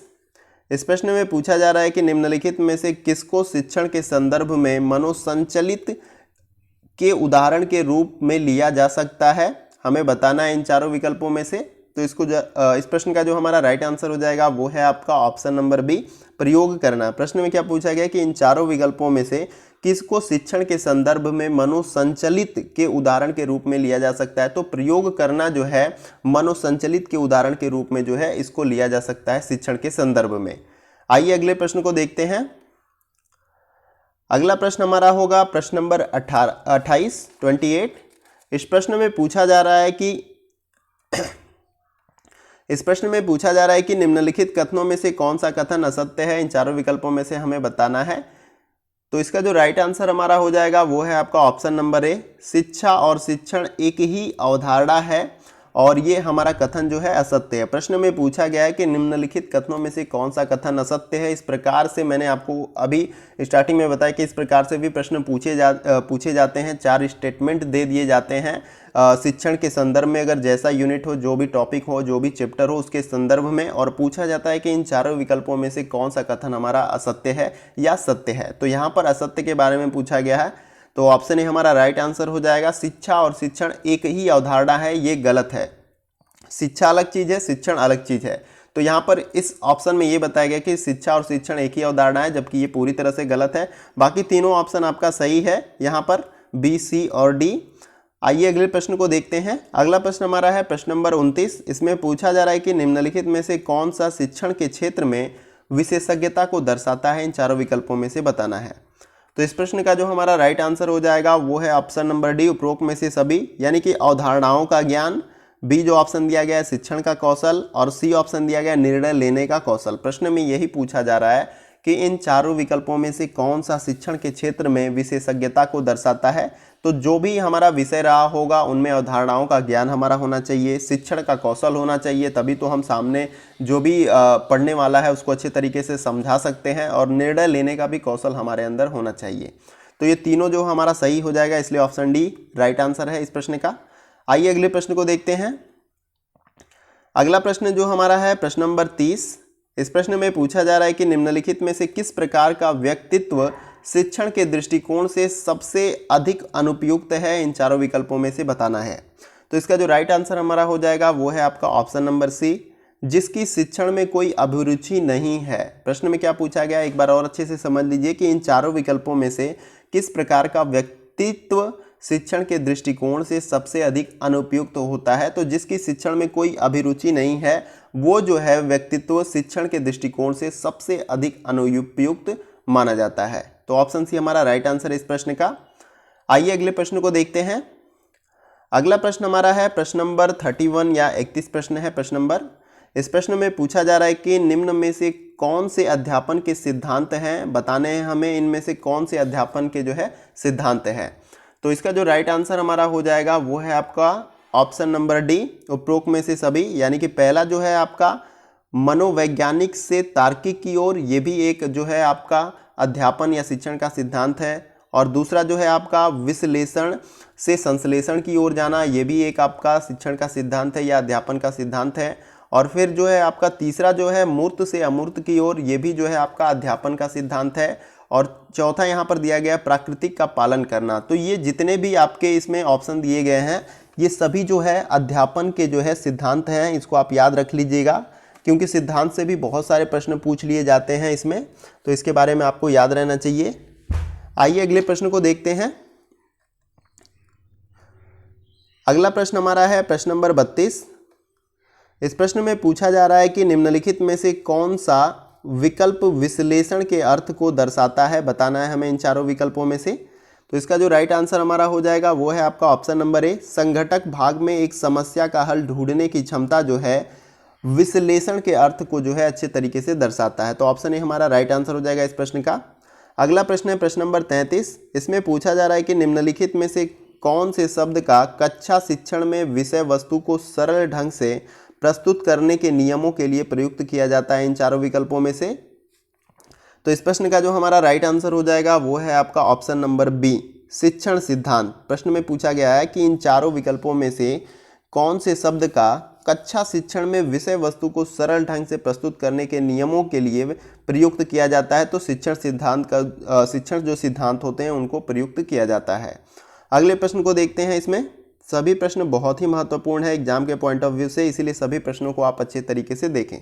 इस प्रश्न में पूछा जा रहा है कि निम्नलिखित में से किसको शिक्षण के संदर्भ में मनोसंचलित के उदाहरण के रूप में लिया जा सकता है, हमें बताना है इन चारों विकल्पों में से। तो इस प्रश्न का जो हमारा राइट आंसर हो जाएगा वो है आपका ऑप्शन नंबर बी, प्रयोग करना। प्रश्न में क्या पूछा गया कि इन चारों विकल्पों में से किसको शिक्षण के संदर्भ में मनोसंचलित के उदाहरण के रूप में लिया जा सकता है। तो प्रयोग करना जो है मनोसंचलित के उदाहरण के रूप में जो है इसको लिया जा सकता है शिक्षण के संदर्भ में। आइए अगले प्रश्न को देखते हैं। अगला प्रश्न हमारा होगा प्रश्न नंबर 28। इस प्रश्न में पूछा जा रहा है कि निम्नलिखित कथनों में से कौन सा कथन असत्य है, इन चारों विकल्पों में से हमें बताना है। तो इसका जो राइट आंसर हमारा हो जाएगा वो है आपका ऑप्शन नंबर ए, शिक्षा और शिक्षण एक ही अवधारणा है और ये हमारा कथन जो है असत्य है। प्रश्न में पूछा गया है कि निम्नलिखित कथनों में से कौन सा कथन असत्य है। इस प्रकार से मैंने आपको अभी स्टार्टिंग में बताया कि इस प्रकार से भी प्रश्न पूछे जाते हैं। 4 स्टेटमेंट दे दिए जाते हैं शिक्षण के संदर्भ में, अगर जैसा यूनिट हो, जो भी टॉपिक हो, जो भी चैप्टर हो उसके संदर्भ में, और पूछा जाता है कि इन चारों विकल्पों में से कौन सा कथन हमारा असत्य है या सत्य है। तो यहाँ पर असत्य के बारे में पूछा गया है, तो ऑप्शन ए हमारा राइट आंसर हो जाएगा। शिक्षा और शिक्षण एक ही अवधारणा है, ये गलत है। शिक्षा अलग चीज़ है, शिक्षण अलग चीज़ है। तो यहाँ पर इस ऑप्शन में ये बताया गया कि शिक्षा और शिक्षण एक ही अवधारणा है, जबकि ये पूरी तरह से गलत है। बाकी तीनों ऑप्शन आपका सही है यहाँ पर, बी, सी और डी। आइए अगले प्रश्न को देखते हैं। अगला प्रश्न हमारा है प्रश्न नंबर 29। इसमें पूछा जा रहा है कि निम्नलिखित में से कौन सा शिक्षण के क्षेत्र में विशेषज्ञता को दर्शाता है, इन चारों विकल्पों में से बताना है। तो इस प्रश्न का जो हमारा राइट आंसर हो जाएगा वो है ऑप्शन नंबर डी, उपरोक्त में से सभी, यानी कि अवधारणाओं का ज्ञान। बी जो ऑप्शन दिया गया है शिक्षण का कौशल, और सी ऑप्शन दिया गया निर्णय लेने का कौशल। प्रश्न में यही पूछा जा रहा है कि इन चारों विकल्पों में से कौन सा शिक्षण के क्षेत्र में विशेषज्ञता को दर्शाता है। तो जो भी हमारा विषय रहा होगा उनमें अवधारणाओं का ज्ञान हमारा होना चाहिए, शिक्षण का कौशल होना चाहिए, तभी तो हम सामने जो भी पढ़ने वाला है उसको अच्छे तरीके से समझा सकते हैं, और निर्णय लेने का भी कौशल हमारे अंदर होना चाहिए। तो ये तीनों जो हमारा सही हो जाएगा, इसलिए ऑप्शन डी राइट आंसर है इस प्रश्न का। आइए अगले प्रश्न को देखते हैं। अगला प्रश्न जो हमारा है प्रश्न नंबर 30। इस प्रश्न में पूछा जा रहा है कि निम्नलिखित में से किस प्रकार का व्यक्तित्व शिक्षण के दृष्टिकोण से सबसे अधिक अनुपयुक्त है, इन चारों विकल्पों में से बताना है। तो इसका जो राइट आंसर हमारा हो जाएगा वो है आपका ऑप्शन नंबर सी, जिसकी शिक्षण में कोई अभिरुचि नहीं है। प्रश्न में क्या पूछा गया, एक बार और अच्छे से समझ लीजिए कि इन चारों विकल्पों में से किस प्रकार का व्यक्तित्व शिक्षण के दृष्टिकोण से सबसे अधिक अनुपयुक्त होता है। तो जिसकी शिक्षण में कोई अभिरुचि नहीं है वो जो है व्यक्तित्व शिक्षण के दृष्टिकोण से सबसे अधिक अनुपयुक्त माना जाता है। तो ऑप्शन सी हमारा राइट आंसर है इस प्रश्न का। आइए अगले प्रश्न को देखते हैं। अगला प्रश्न हमारा है प्रश्न नंबर 31 या 31 प्रश्न है प्रश्न नंबर। इस प्रश्न में पूछा जा रहा है कि निम्न में से कौन से अध्यापन के सिद्धांत हैं, बताने हैं हमें इनमें से कौन से अध्यापन के जो है सिद्धांत हैं। तो इसका जो राइट आंसर हमारा हो जाएगा वो है आपका ऑप्शन नंबर डी, उपरोक्त में से सभी। यानी कि पहला जो है आपका मनोवैज्ञानिक से तार्किक की ओर, ये भी एक जो है आपका अध्यापन या शिक्षण का सिद्धांत है। और दूसरा जो है आपका विश्लेषण से संश्लेषण की ओर जाना, ये भी एक आपका शिक्षण का सिद्धांत है या अध्यापन का सिद्धांत है। और फिर जो है आपका तीसरा जो है मूर्त से अमूर्त की ओर, ये भी जो है आपका अध्यापन का सिद्धांत है। और चौथा यहाँ पर दिया गया प्राकृतिक का पालन करना। तो ये जितने भी आपके इसमें ऑप्शन दिए गए हैं ये सभी जो है अध्यापन के जो है सिद्धांत हैं। इसको आप याद रख लीजिएगा, क्योंकि सिद्धांत से भी बहुत सारे प्रश्न पूछ लिए जाते हैं इसमें, तो इसके बारे में आपको याद रहना चाहिए। आइए अगले प्रश्न को देखते हैं। अगला प्रश्न हमारा है प्रश्न नंबर 32। इस प्रश्न में पूछा जा रहा है कि निम्नलिखित में से कौन सा विकल्प विश्लेषण के अर्थ को दर्शाता है, बताना है हमें इन चारों विकल्पों में से। तो इसका जो राइट आंसर हमारा हो जाएगा वो है आपका ऑप्शन नंबर ए, संघटक भाग में एक समस्या का हल ढूंढने की क्षमता जो है विश्लेषण के अर्थ को जो है अच्छे तरीके से दर्शाता है। तो ऑप्शन ए हमारा राइट आंसर हो जाएगा इस प्रश्न का। अगला प्रश्न है प्रश्न नंबर 33। इसमें पूछा जा रहा है कि निम्नलिखित में से कौन से शब्द का कक्षा शिक्षण में विषय वस्तु को सरल ढंग से प्रस्तुत करने के नियमों के लिए प्रयुक्त किया जाता है इन चारों विकल्पों में से। तो इस प्रश्न का जो हमारा राइट आंसर हो जाएगा वो है आपका ऑप्शन नंबर बी, शिक्षण सिद्धांत। प्रश्न में पूछा गया है कि इन चारों विकल्पों में से कौन से शब्द का कक्षा शिक्षण में विषय वस्तु को सरल ढंग से प्रस्तुत करने के नियमों के लिए प्रयुक्त किया जाता है। तो शिक्षण सिद्धांत का शिक्षण जो सिद्धांत होते हैं उनको प्रयुक्त किया जाता है। अगले प्रश्न को देखते हैं। इसमें सभी प्रश्न बहुत ही महत्वपूर्ण है एग्जाम के पॉइंट ऑफ व्यू से, इसीलिए सभी प्रश्नों को आप अच्छे तरीके से देखें।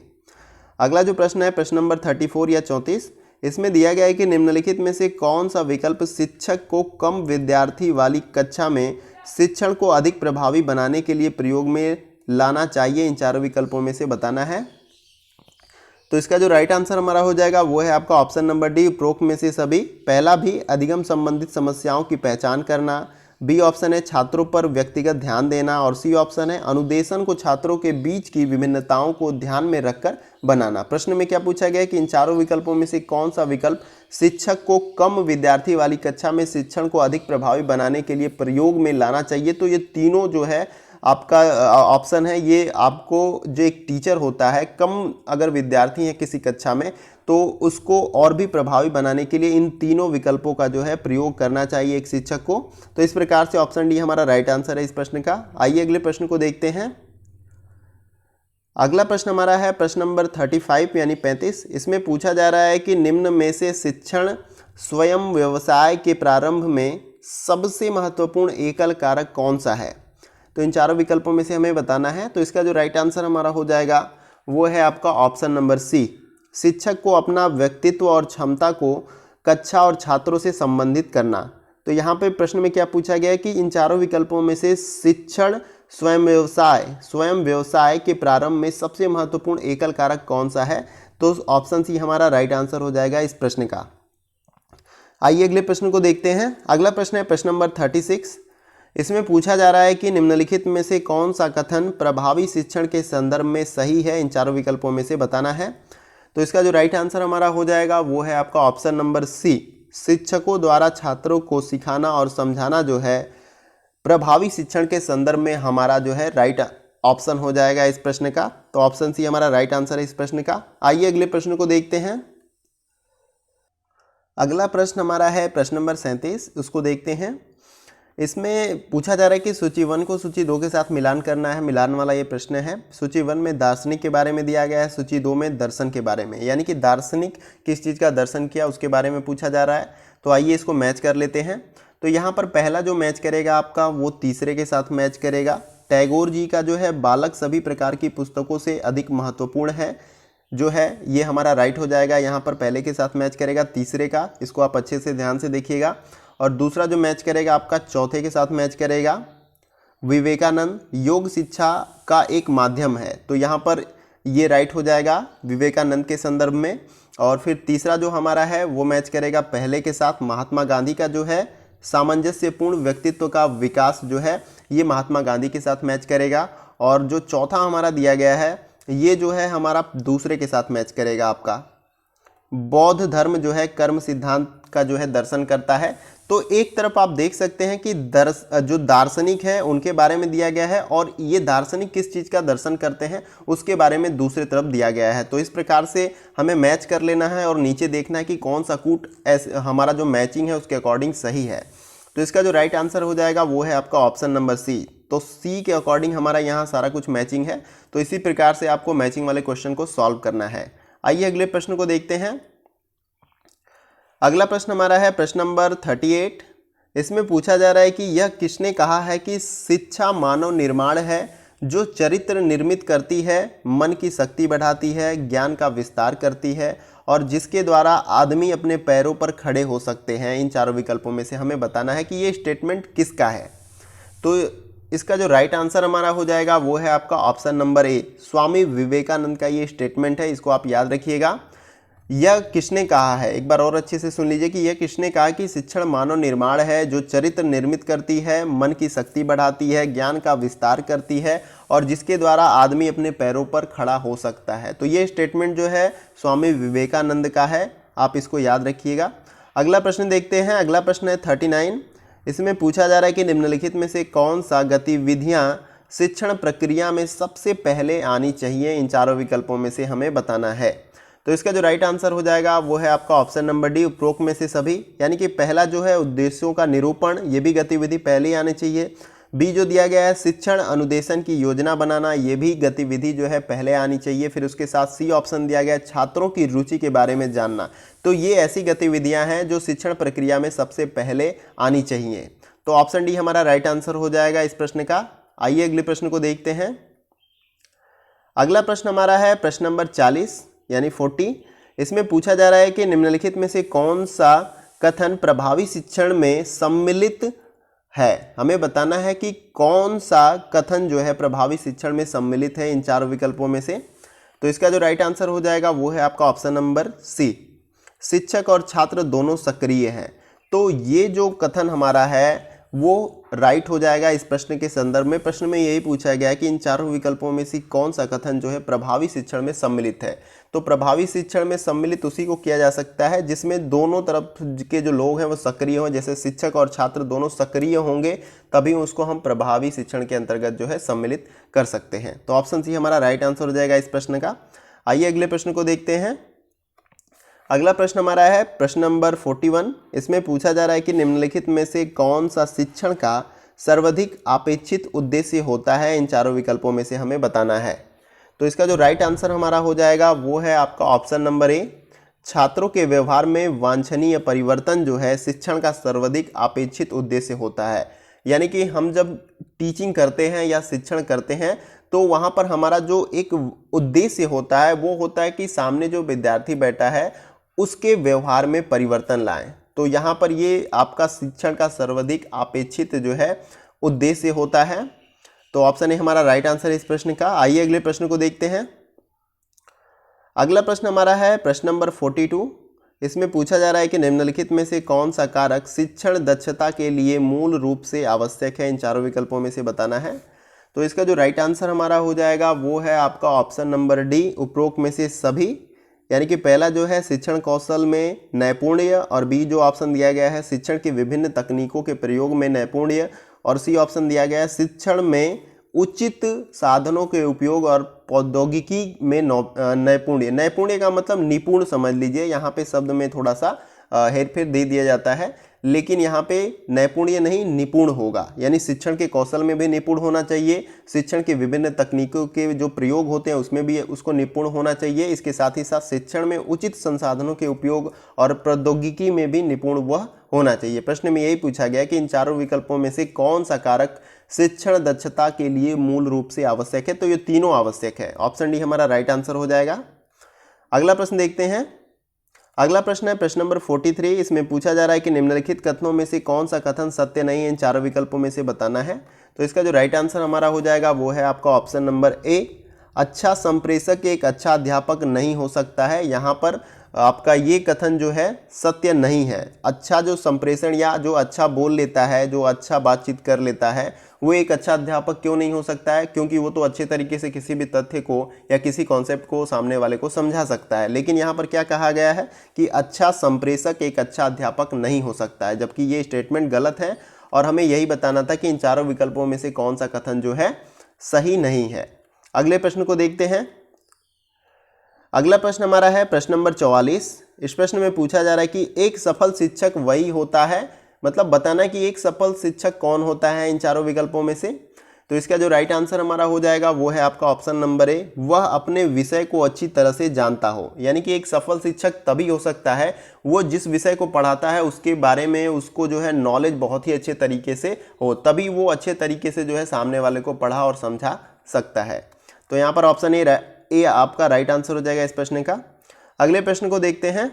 अगला जो प्रश्न है प्रश्न नंबर 34 या 34। इसमें दिया गया है कि निम्नलिखित में से कौन सा विकल्प शिक्षक को कम विद्यार्थी वाली कक्षा में शिक्षण को अधिक प्रभावी बनाने के लिए प्रयोग में लाना चाहिए, इन चारों विकल्पों में से बताना है। तो इसका जो राइट आंसर हमारा हो जाएगा वो है आपका ऑप्शन नंबर डी, उपरोक्त में से सभी। पहला भी अधिगम संबंधित समस्याओं की पहचान करना, बी ऑप्शन है छात्रों पर व्यक्तिगत ध्यान देना, और सी ऑप्शन है अनुदेशन को छात्रों के बीच की विभिन्नताओं को ध्यान में रखकर बनाना। प्रश्न में क्या पूछा गया है कि इन चारों विकल्पों में से कौन सा विकल्प शिक्षक को कम विद्यार्थी वाली कक्षा में शिक्षण को अधिक प्रभावी बनाने के लिए प्रयोग में लाना चाहिए। तो ये तीनों जो है आपका ऑप्शन है, ये आपको जो एक टीचर होता है, कम अगर विद्यार्थी हैं किसी कक्षा में तो उसको और भी प्रभावी बनाने के लिए इन तीनों विकल्पों का जो है प्रयोग करना चाहिए एक शिक्षक को। तो इस प्रकार से ऑप्शन डी हमारा राइट आंसर है इस प्रश्न का। आइए अगले प्रश्न को देखते हैं। अगला प्रश्न हमारा है प्रश्न नंबर 35 यानी 35। इसमें पूछा जा रहा है कि निम्न में से शिक्षण स्वयं व्यवसाय के प्रारंभ में सबसे महत्वपूर्ण एकल कारक कौन सा है। तो इन चारों विकल्पों में से हमें बताना है। तो इसका जो राइट आंसर हमारा हो जाएगा वो है आपका ऑप्शन नंबर सी, शिक्षक को अपना व्यक्तित्व और क्षमता को कक्षा और छात्रों से संबंधित करना। तो यहाँ पे प्रश्न में क्या पूछा गया है कि इन चारों विकल्पों में से शिक्षण स्वयं व्यवसाय के प्रारंभ में सबसे महत्वपूर्ण एकल कारक कौन सा है। तो ऑप्शन सी हमारा राइट आंसर हो जाएगा इस प्रश्न का। आइए अगले प्रश्न को देखते हैं। अगला प्रश्न है प्रश्न नंबर 36। इसमें पूछा जा रहा है कि निम्नलिखित में से कौन सा कथन प्रभावी शिक्षण के संदर्भ में सही है, इन चारों विकल्पों में से बताना है। तो इसका जो राइट आंसर हमारा हो जाएगा वो है आपका ऑप्शन नंबर सी, शिक्षकों द्वारा छात्रों को सिखाना और समझाना जो है प्रभावी शिक्षण के संदर्भ में हमारा जो है राइट ऑप्शन हो जाएगा इस प्रश्न का। तो ऑप्शन सी हमारा राइट आंसर है इस प्रश्न का। आइए अगले प्रश्न को देखते हैं। अगला प्रश्न हमारा है प्रश्न नंबर 37, उसको देखते हैं। इसमें पूछा जा रहा है कि सूची 1 को सूची 2 के साथ मिलान करना है, मिलान वाला ये प्रश्न है। सूची 1 में दार्शनिक के बारे में दिया गया है, सूची 2 में दर्शन के बारे में, यानी कि दार्शनिक किस चीज़ का दर्शन किया उसके बारे में पूछा जा रहा है। तो आइए इसको मैच कर लेते हैं। तो यहाँ पर पहला जो मैच करेगा आपका वो तीसरे के साथ मैच करेगा। टैगोर जी का जो है बालक सभी प्रकार की पुस्तकों से अधिक महत्वपूर्ण है जो है ये हमारा राइट हो जाएगा। यहाँ पर पहले के साथ मैच करेगा तीसरे का, इसको आप अच्छे से ध्यान से देखिएगा। और दूसरा जो मैच करेगा आपका चौथे के साथ मैच करेगा। विवेकानंद योग शिक्षा का एक माध्यम है, तो यहाँ पर ये राइट हो जाएगा विवेकानंद के संदर्भ में। और फिर तीसरा जो हमारा है वो मैच करेगा पहले के साथ, महात्मा गांधी का जो है सामंजस्यपूर्ण व्यक्तित्व का विकास जो है ये महात्मा गांधी के साथ मैच करेगा। और जो चौथा हमारा दिया गया है ये जो है हमारा दूसरे के साथ मैच करेगा। आपका बौद्ध धर्म जो है कर्म सिद्धांत का जो है दर्शन करता है। तो एक तरफ आप देख सकते हैं कि जो दार्शनिक है उनके बारे में दिया गया है और ये दार्शनिक किस चीज़ का दर्शन करते हैं उसके बारे में दूसरी तरफ दिया गया है। तो इस प्रकार से हमें मैच कर लेना है और नीचे देखना है कि कौन सा कूट हमारा जो मैचिंग है उसके अकॉर्डिंग सही है। तो इसका जो राइट आंसर हो जाएगा वो है आपका ऑप्शन नंबर सी। तो सी के अकॉर्डिंग हमारा यहाँ सारा कुछ मैचिंग है। तो इसी प्रकार से आपको मैचिंग वाले क्वेश्चन को सॉल्व करना है। आइए अगले प्रश्न को देखते हैं। अगला प्रश्न हमारा है प्रश्न नंबर 38। इसमें पूछा जा रहा है कि यह किसने कहा है कि शिक्षा मानव निर्माण है जो चरित्र निर्मित करती है, मन की शक्ति बढ़ाती है, ज्ञान का विस्तार करती है और जिसके द्वारा आदमी अपने पैरों पर खड़े हो सकते हैं। इन चारों विकल्पों में से हमें बताना है कि ये स्टेटमेंट किसका है। तो इसका जो राइट आंसर हमारा हो जाएगा वो है आपका option number A. Swami Vivekananda का ये स्टेटमेंट है, इसको आप याद रखिएगा। यह किसने कहा है, एक बार और अच्छे से सुन लीजिए कि यह किसने कहा कि शिक्षण मानव निर्माण है जो चरित्र निर्मित करती है, मन की शक्ति बढ़ाती है, ज्ञान का विस्तार करती है और जिसके द्वारा आदमी अपने पैरों पर खड़ा हो सकता है। तो ये स्टेटमेंट जो है स्वामी विवेकानंद का है, आप इसको याद रखिएगा। अगला प्रश्न देखते हैं। अगला प्रश्न है 39। इसमें पूछा जा रहा है कि निम्नलिखित में से कौन सा गतिविधियां शिक्षण प्रक्रिया में सबसे पहले आनी चाहिए, इन चारों विकल्पों में से हमें बताना है। तो इसका जो राइट आंसर हो जाएगा वो है आपका ऑप्शन नंबर डी, उपरोक्त में से सभी। यानी कि पहला जो है उद्देश्यों का निरूपण, ये भी गतिविधि पहले ही आनी चाहिए। बी जो दिया गया है शिक्षण अनुदेशन की योजना बनाना, ये भी गतिविधि जो है पहले आनी चाहिए। फिर उसके साथ सी ऑप्शन दिया गया है छात्रों की रुचि के बारे में जानना। तो ये ऐसी गतिविधियां हैं जो शिक्षण प्रक्रिया में सबसे पहले आनी चाहिए। तो ऑप्शन डी हमारा राइट आंसर हो जाएगा इस प्रश्न का। आइए अगले प्रश्न को देखते हैं। अगला प्रश्न हमारा है प्रश्न नंबर 40 यानी 40। इसमें पूछा जा रहा है कि निम्नलिखित में से कौन सा कथन प्रभावी शिक्षण में सम्मिलित है। हमें बताना है कि कौन सा कथन जो है प्रभावी शिक्षण में सम्मिलित है इन चारों विकल्पों में से। तो इसका जो राइट आंसर हो जाएगा वो है आपका ऑप्शन नंबर सी, शिक्षक और छात्र दोनों सक्रिय हैं। तो ये जो कथन हमारा है वो राइट हो जाएगा इस प्रश्न के संदर्भ में। प्रश्न में यही पूछा गया है कि इन चारों विकल्पों में से कौन सा कथन जो है प्रभावी शिक्षण में सम्मिलित है। तो प्रभावी शिक्षण में सम्मिलित उसी को किया जा सकता है जिसमें दोनों तरफ के जो लोग हैं वो सक्रिय हों। जैसे शिक्षक और छात्र दोनों सक्रिय होंगे तभी उसको हम प्रभावी शिक्षण के अंतर्गत जो है सम्मिलित कर सकते हैं। तो ऑप्शन सी हमारा राइट आंसर हो जाएगा इस प्रश्न का। आइए अगले प्रश्न को देखते हैं। अगला प्रश्न हमारा है प्रश्न नंबर 41। इसमें पूछा जा रहा है कि निम्नलिखित में से कौन सा शिक्षण का सर्वाधिक अपेक्षित उद्देश्य होता है, इन चारों विकल्पों में से हमें बताना है। तो इसका जो राइट आंसर हमारा हो जाएगा वो है आपका ऑप्शन नंबर ए, छात्रों के व्यवहार में वांछनीय परिवर्तन जो है शिक्षण का सर्वाधिक अपेक्षित उद्देश्य होता है। यानी कि हम जब टीचिंग करते हैं या शिक्षण करते हैं तो वहाँ पर हमारा जो एक उद्देश्य होता है वो होता है कि सामने जो विद्यार्थी बैठा है उसके व्यवहार में परिवर्तन लाएं। तो यहाँ पर ये आपका शिक्षण का सर्वाधिक अपेक्षित जो है उद्देश्य होता है। तो ऑप्शन ए हमारा राइट आंसर है इस प्रश्न का। आइए अगले प्रश्न को देखते हैं। अगला प्रश्न हमारा है प्रश्न नंबर 42। इसमें पूछा जा रहा है कि निम्नलिखित में से कौन सा कारक शिक्षण दक्षता के लिए मूल रूप से आवश्यक है, इन चारों विकल्पों में से बताना है। तो इसका जो राइट आंसर हमारा हो जाएगा वो है आपका ऑप्शन नंबर डी, उपरोक्त में से सभी। यानी कि पहला जो है शिक्षण कौशल में नैपुण्य, और बी जो ऑप्शन दिया गया है शिक्षण की विभिन्न तकनीकों के प्रयोग में नैपुण्य, और सी ऑप्शन दिया गया है शिक्षण में उचित साधनों के उपयोग और प्रौद्योगिकी में नैपुण्य। नैपुण्य का मतलब निपुण समझ लीजिए, यहाँ पे शब्द में थोड़ा सा हेरफेर दे दिया जाता है, लेकिन यहाँ पे नैपुण्य नहीं निपुण होगा। यानी शिक्षण के कौशल में भी निपुण होना चाहिए, शिक्षण के विभिन्न तकनीकों के जो प्रयोग होते हैं उसमें भी उसको निपुण होना चाहिए। इसके साथ ही साथ शिक्षण में उचित संसाधनों के उपयोग और प्रौद्योगिकी में भी निपुण वह होना चाहिए। प्रश्न में यही पूछा गया कि इन चारों विकल्पों में से कौन सा कारक शिक्षण दक्षता के लिए मूल रूप से आवश्यक है। तो ये तीनों आवश्यक है। ऑप्शन डी हमारा राइट आंसर हो जाएगा। अगला प्रश्न देखते हैं। अगला प्रश्न है प्रश्न नंबर 43। इसमें पूछा जा रहा है कि निम्नलिखित कथनों में से कौन सा कथन सत्य नहीं है, इन चारों विकल्पों में से बताना है। तो इसका जो राइट आंसर हमारा हो जाएगा वो है आपका ऑप्शन नंबर ए, अच्छा संप्रेषक एक अच्छा अध्यापक नहीं हो सकता है। यहाँ पर आपका ये कथन जो है सत्य नहीं है। अच्छा जो संप्रेषण या जो अच्छा बोल लेता है, जो अच्छा बातचीत कर लेता है, वो एक अच्छा अध्यापक क्यों नहीं हो सकता है? क्योंकि वो तो अच्छे तरीके से किसी भी तथ्य को या किसी कॉन्सेप्ट को सामने वाले को समझा सकता है। लेकिन यहाँ पर क्या कहा गया है कि अच्छा संप्रेषक एक अच्छा अध्यापक नहीं हो सकता है, जबकि ये स्टेटमेंट गलत है और हमें यही बताना था कि इन चारों विकल्पों में से कौन सा कथन जो है सही नहीं है। अगले प्रश्न को देखते हैं। अगला प्रश्न हमारा है प्रश्न नंबर 44। इस प्रश्न में पूछा जा रहा है कि एक सफल शिक्षक वही होता है, मतलब बताना कि एक सफल शिक्षक कौन होता है इन चारों विकल्पों में से। तो इसका जो राइट आंसर हमारा हो जाएगा वो है आपका ऑप्शन नंबर ए, वह अपने विषय को अच्छी तरह से जानता हो। यानी कि एक सफल शिक्षक तभी हो सकता है वो जिस विषय को पढ़ाता है उसके बारे में उसको जो है नॉलेज बहुत ही अच्छे तरीके से हो, तभी वो अच्छे तरीके से जो है सामने वाले को पढ़ा और समझा सकता है। तो यहाँ पर ऑप्शन ए आपका राइट आंसर हो जाएगा इस प्रश्न का। अगले प्रश्न को देखते हैं।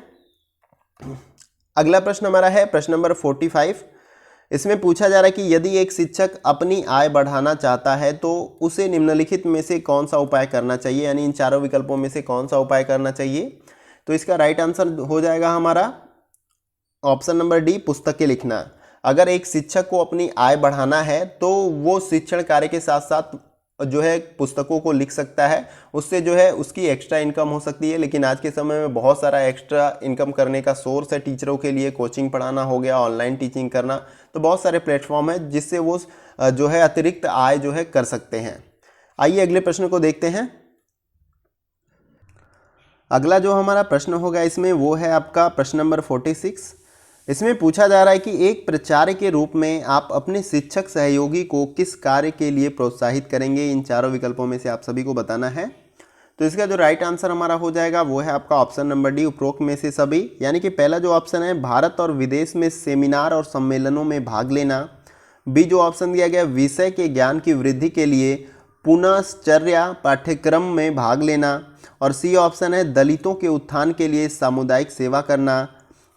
अगला प्रश्न हमारा है प्रश्न नंबर 45। इसमें पूछा जा रहा है कि यदि एक शिक्षक अपनी आय बढ़ाना चाहता है तो उसे निम्नलिखित में से कौन सा उपाय करना चाहिए, यानी इन चारों विकल्पों में से कौन सा उपाय करना चाहिए। तो इसका राइट आंसर हो जाएगा हमारा ऑप्शन नंबर डी, पुस्तकें लिखना। अगर एक शिक्षक को अपनी आय बढ़ाना है तो वो शिक्षण कार्य के साथ साथ जो है पुस्तकों को लिख सकता है, उससे जो है उसकी एक्स्ट्रा इनकम हो सकती है। लेकिन आज के समय में बहुत सारा एक्स्ट्रा इनकम करने का सोर्स है टीचरों के लिए, कोचिंग पढ़ाना हो गया, ऑनलाइन टीचिंग करना, तो बहुत सारे प्लेटफॉर्म है जिससे वो जो है अतिरिक्त आय जो है कर सकते हैं। आइए अगले प्रश्न को देखते हैं। अगला जो हमारा प्रश्न होगा इसमें वो है आपका प्रश्न नंबर 46। इसमें पूछा जा रहा है कि एक प्राचार्य के रूप में आप अपने शिक्षक सहयोगी को किस कार्य के लिए प्रोत्साहित करेंगे। इन चारों विकल्पों में से आप सभी को बताना है। तो इसका जो राइट आंसर हमारा हो जाएगा वो है आपका ऑप्शन नंबर डी, उपरोक्त में से सभी। यानी कि पहला जो ऑप्शन है भारत और विदेश में सेमिनार और सम्मेलनों में भाग लेना। बी जो ऑप्शन दिया गया विषय के ज्ञान की वृद्धि के लिए पुनश्चर्या पाठ्यक्रम में भाग लेना। और सी ऑप्शन है दलितों के उत्थान के लिए सामुदायिक सेवा करना।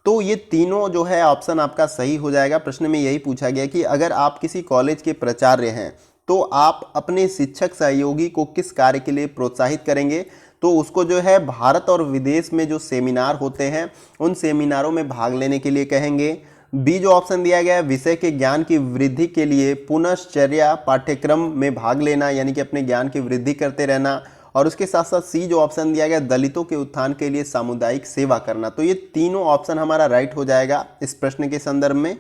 तो ये तीनों जो है ऑप्शन आपका सही हो जाएगा। प्रश्न में यही पूछा गया कि अगर आप किसी कॉलेज के प्राचार्य हैं तो आप अपने शिक्षक सहयोगी को किस कार्य के लिए प्रोत्साहित करेंगे। तो उसको जो है भारत और विदेश में जो सेमिनार होते हैं उन सेमिनारों में भाग लेने के लिए कहेंगे। बी जो ऑप्शन दिया गया है विषय के ज्ञान की वृद्धि के लिए पुनश्चर्या पाठ्यक्रम में भाग लेना, यानी कि अपने ज्ञान की वृद्धि करते रहना। और उसके साथ साथ सी जो ऑप्शन दिया गया दलितों के उत्थान के लिए सामुदायिक सेवा करना। तो ये तीनों ऑप्शन हमारा राइट हो जाएगा इस प्रश्न के संदर्भ में।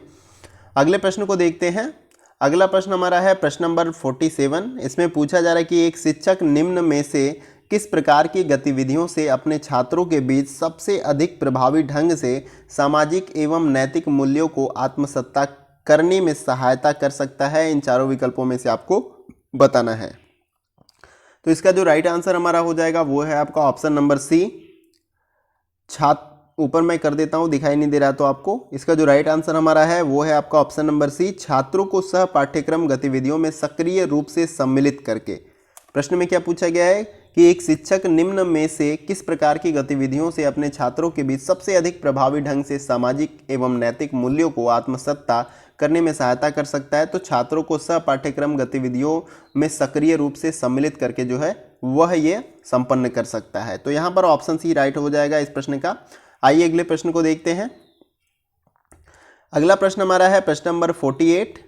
अगले प्रश्न को देखते हैं। अगला प्रश्न हमारा है प्रश्न नंबर 47। इसमें पूछा जा रहा है कि एक शिक्षक निम्न में से किस प्रकार की गतिविधियों से अपने छात्रों के बीच सबसे अधिक प्रभावी ढंग से सामाजिक एवं नैतिक मूल्यों को आत्मसत्ता करने में सहायता कर सकता है। इन चारों विकल्पों में से आपको बताना है। तो इसका जो राइट आंसर हमारा हो जाएगा वो है आपका ऑप्शन नंबर सी, ऊपर मैं कर देता हूं, दिखाई नहीं दे रहा तो आपको। इसका जो राइट आंसर हमारा है वो है आपका ऑप्शन नंबर सी, छात्रों को सह पाठ्यक्रम गतिविधियों में सक्रिय रूप से सम्मिलित करके। प्रश्न में क्या पूछा गया है कि एक शिक्षक निम्न में से किस प्रकार की गतिविधियों से अपने छात्रों के बीच सबसे अधिक प्रभावी ढंग से सामाजिक एवं नैतिक मूल्यों को आत्मसत्ता करने में सहायता कर सकता है। तो छात्रों को सह पाठ्यक्रम गतिविधियों में सक्रिय रूप से सम्मिलित करके जो है वह ये संपन्न कर सकता है। तो यहाँ पर ऑप्शन सी राइट हो जाएगा इस प्रश्न का। आइए अगले प्रश्न को देखते हैं। अगला प्रश्न हमारा है प्रश्न नंबर 48।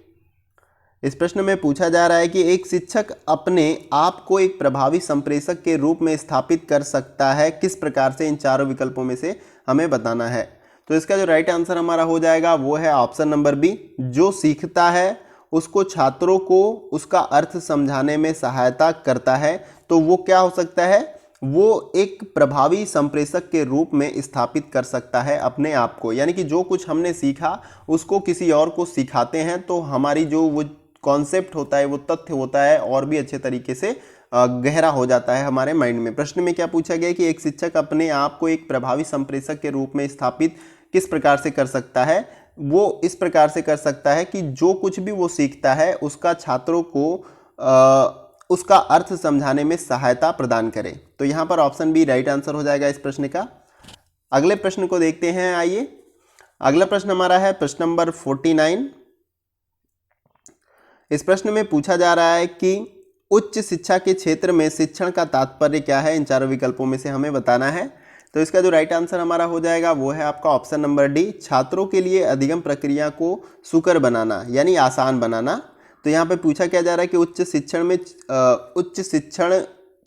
इस प्रश्न में पूछा जा रहा है कि एक शिक्षक अपने आप को एक प्रभावी संप्रेषक के रूप में स्थापित कर सकता है किस प्रकार से। इन चारों विकल्पों में से हमें बताना है। तो इसका जो राइट आंसर हमारा हो जाएगा वो है ऑप्शन नंबर बी, जो सीखता है उसको छात्रों को उसका अर्थ समझाने में सहायता करता है। तो वो क्या हो सकता है, वो एक प्रभावी संप्रेषक के रूप में स्थापित कर सकता है अपने आप को। यानी कि जो कुछ हमने सीखा उसको किसी और को सिखाते हैं तो हमारी जो वो कॉन्सेप्ट होता है, वो तथ्य होता है, और भी अच्छे तरीके से गहरा हो जाता है हमारे माइंड में। प्रश्न में क्या पूछा गया कि एक शिक्षक अपने आप को एक प्रभावी संप्रेषक के रूप में स्थापित किस प्रकार से कर सकता है। वो इस प्रकार से कर सकता है कि जो कुछ भी वो सीखता है उसका छात्रों को उसका अर्थ समझाने में सहायता प्रदान करे। तो यहाँ पर ऑप्शन बी राइट आंसर हो जाएगा इस प्रश्न का। अगले प्रश्न को देखते हैं। आइए अगला प्रश्न हमारा है प्रश्न नंबर 49। इस प्रश्न में पूछा जा रहा है कि उच्च शिक्षा के क्षेत्र में शिक्षण का तात्पर्य क्या है। इन चारों विकल्पों में से हमें बताना है। तो इसका जो राइट आंसर हमारा हो जाएगा वो है आपका ऑप्शन नंबर डी, छात्रों के लिए अधिगम प्रक्रिया को सुकर बनाना, यानी आसान बनाना। तो यहाँ पे पूछा क्या जा रहा है कि उच्च शिक्षण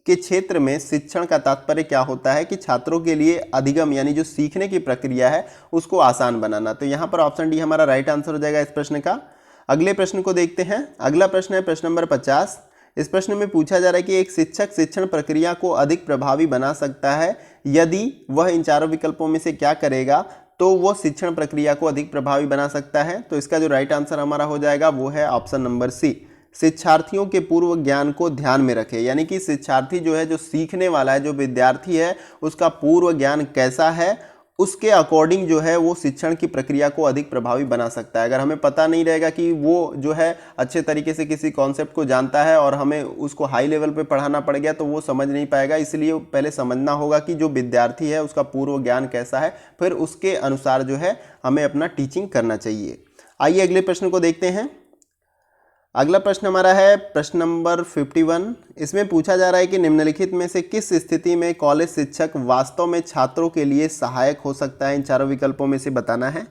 के क्षेत्र में शिक्षण का तात्पर्य क्या होता है कि छात्रों के लिए अधिगम यानी जो सीखने की प्रक्रिया है उसको आसान बनाना। तो यहाँ पर ऑप्शन डी हमारा राइट आंसर हो जाएगा इस प्रश्न का। अगले प्रश्न को देखते हैं। अगला प्रश्न है प्रश्न नंबर 50। इस प्रश्न में पूछा जा रहा है कि एक शिक्षक शिक्षण प्रक्रिया को अधिक प्रभावी बना सकता है यदि वह इन चारों विकल्पों में से क्या करेगा। तो वो शिक्षण प्रक्रिया को अधिक प्रभावी बना सकता है। तो इसका जो राइट आंसर हमारा हो जाएगा वो है ऑप्शन नंबर सी, शिक्षार्थियों के पूर्व ज्ञान को ध्यान में रखे। यानी कि शिक्षार्थी जो है, जो सीखने वाला है, जो विद्यार्थी है, उसका पूर्व ज्ञान कैसा है उसके अकॉर्डिंग जो है वो शिक्षण की प्रक्रिया को अधिक प्रभावी बना सकता है। अगर हमें पता नहीं रहेगा कि वो जो है अच्छे तरीके से किसी कॉन्सेप्ट को जानता है और हमें उसको हाई लेवल पे पढ़ाना पड़ गया तो वो समझ नहीं पाएगा। इसलिए पहले समझना होगा कि जो विद्यार्थी है उसका पूर्व ज्ञान कैसा है, फिर उसके अनुसार जो है हमें अपना टीचिंग करना चाहिए। आइए अगले प्रश्न को देखते हैं। अगला प्रश्न हमारा है प्रश्न नंबर 51। इसमें पूछा जा रहा है कि निम्नलिखित में से किस स्थिति में कॉलेज शिक्षक वास्तव में छात्रों के लिए सहायक हो सकता है, इन चारों विकल्पों में से बताना है।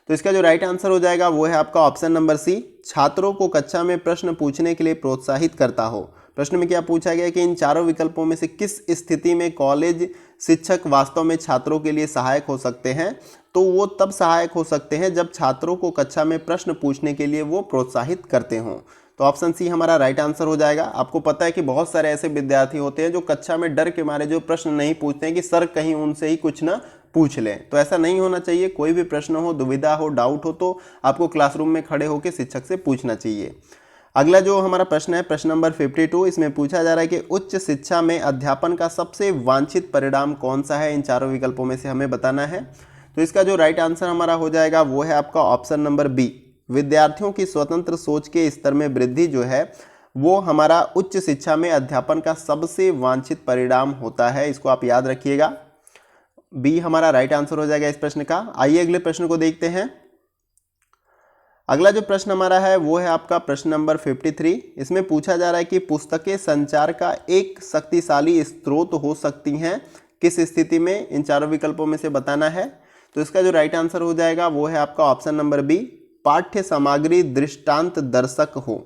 तो इसका जो राइट आंसर हो जाएगा वो है आपका ऑप्शन नंबर सी, छात्रों को कक्षा में प्रश्न पूछने के लिए प्रोत्साहित करता हो। प्रश्न में क्या पूछा गया कि इन चारों विकल्पों में से किस स्थिति में कॉलेज शिक्षक वास्तव में छात्रों के लिए सहायक हो सकते हैं। तो वो तब सहायक हो सकते हैं जब छात्रों को कक्षा में प्रश्न पूछने के लिए वो प्रोत्साहित करते हों। तो ऑप्शन सी हमारा राइट आंसर हो जाएगा। आपको पता है कि बहुत सारे ऐसे विद्यार्थी होते हैं जो कक्षा में डर के मारे जो प्रश्न नहीं पूछते हैं कि सर कहीं उनसे ही कुछ ना पूछ लें। तो ऐसा नहीं होना चाहिए। कोई भी प्रश्न हो, दुविधा हो, डाउट हो तो आपको क्लासरूम में खड़े होकर शिक्षक से पूछना चाहिए। अगला जो हमारा प्रश्न है प्रश्न नंबर 52। इसमें पूछा जा रहा है कि उच्च शिक्षा में अध्यापन का सबसे वांछित परिणाम कौन सा है, इन चारों विकल्पों में से हमें बताना है। तो इसका जो राइट आंसर हमारा हो जाएगा वो है आपका ऑप्शन नंबर बी, विद्यार्थियों की स्वतंत्र सोच के स्तर में वृद्धि जो है वो हमारा उच्च शिक्षा में अध्यापन का सबसे वांछित परिणाम होता है। इसको आप याद रखिएगा, बी हमारा राइट आंसर हो जाएगा इस प्रश्न का। आइए अगले प्रश्न को देखते हैं। अगला जो प्रश्न हमारा है वो है आपका प्रश्न नंबर 53। इसमें पूछा जा रहा है कि पुस्तकें संचार का एक शक्तिशाली स्रोत हो सकती हैं, किस स्थिति में, इन चारों विकल्पों में से बताना है। तो इसका जो राइट आंसर हो जाएगा वो है आपका ऑप्शन नंबर बी, पाठ्य सामग्री दृष्टांत दर्शक हो।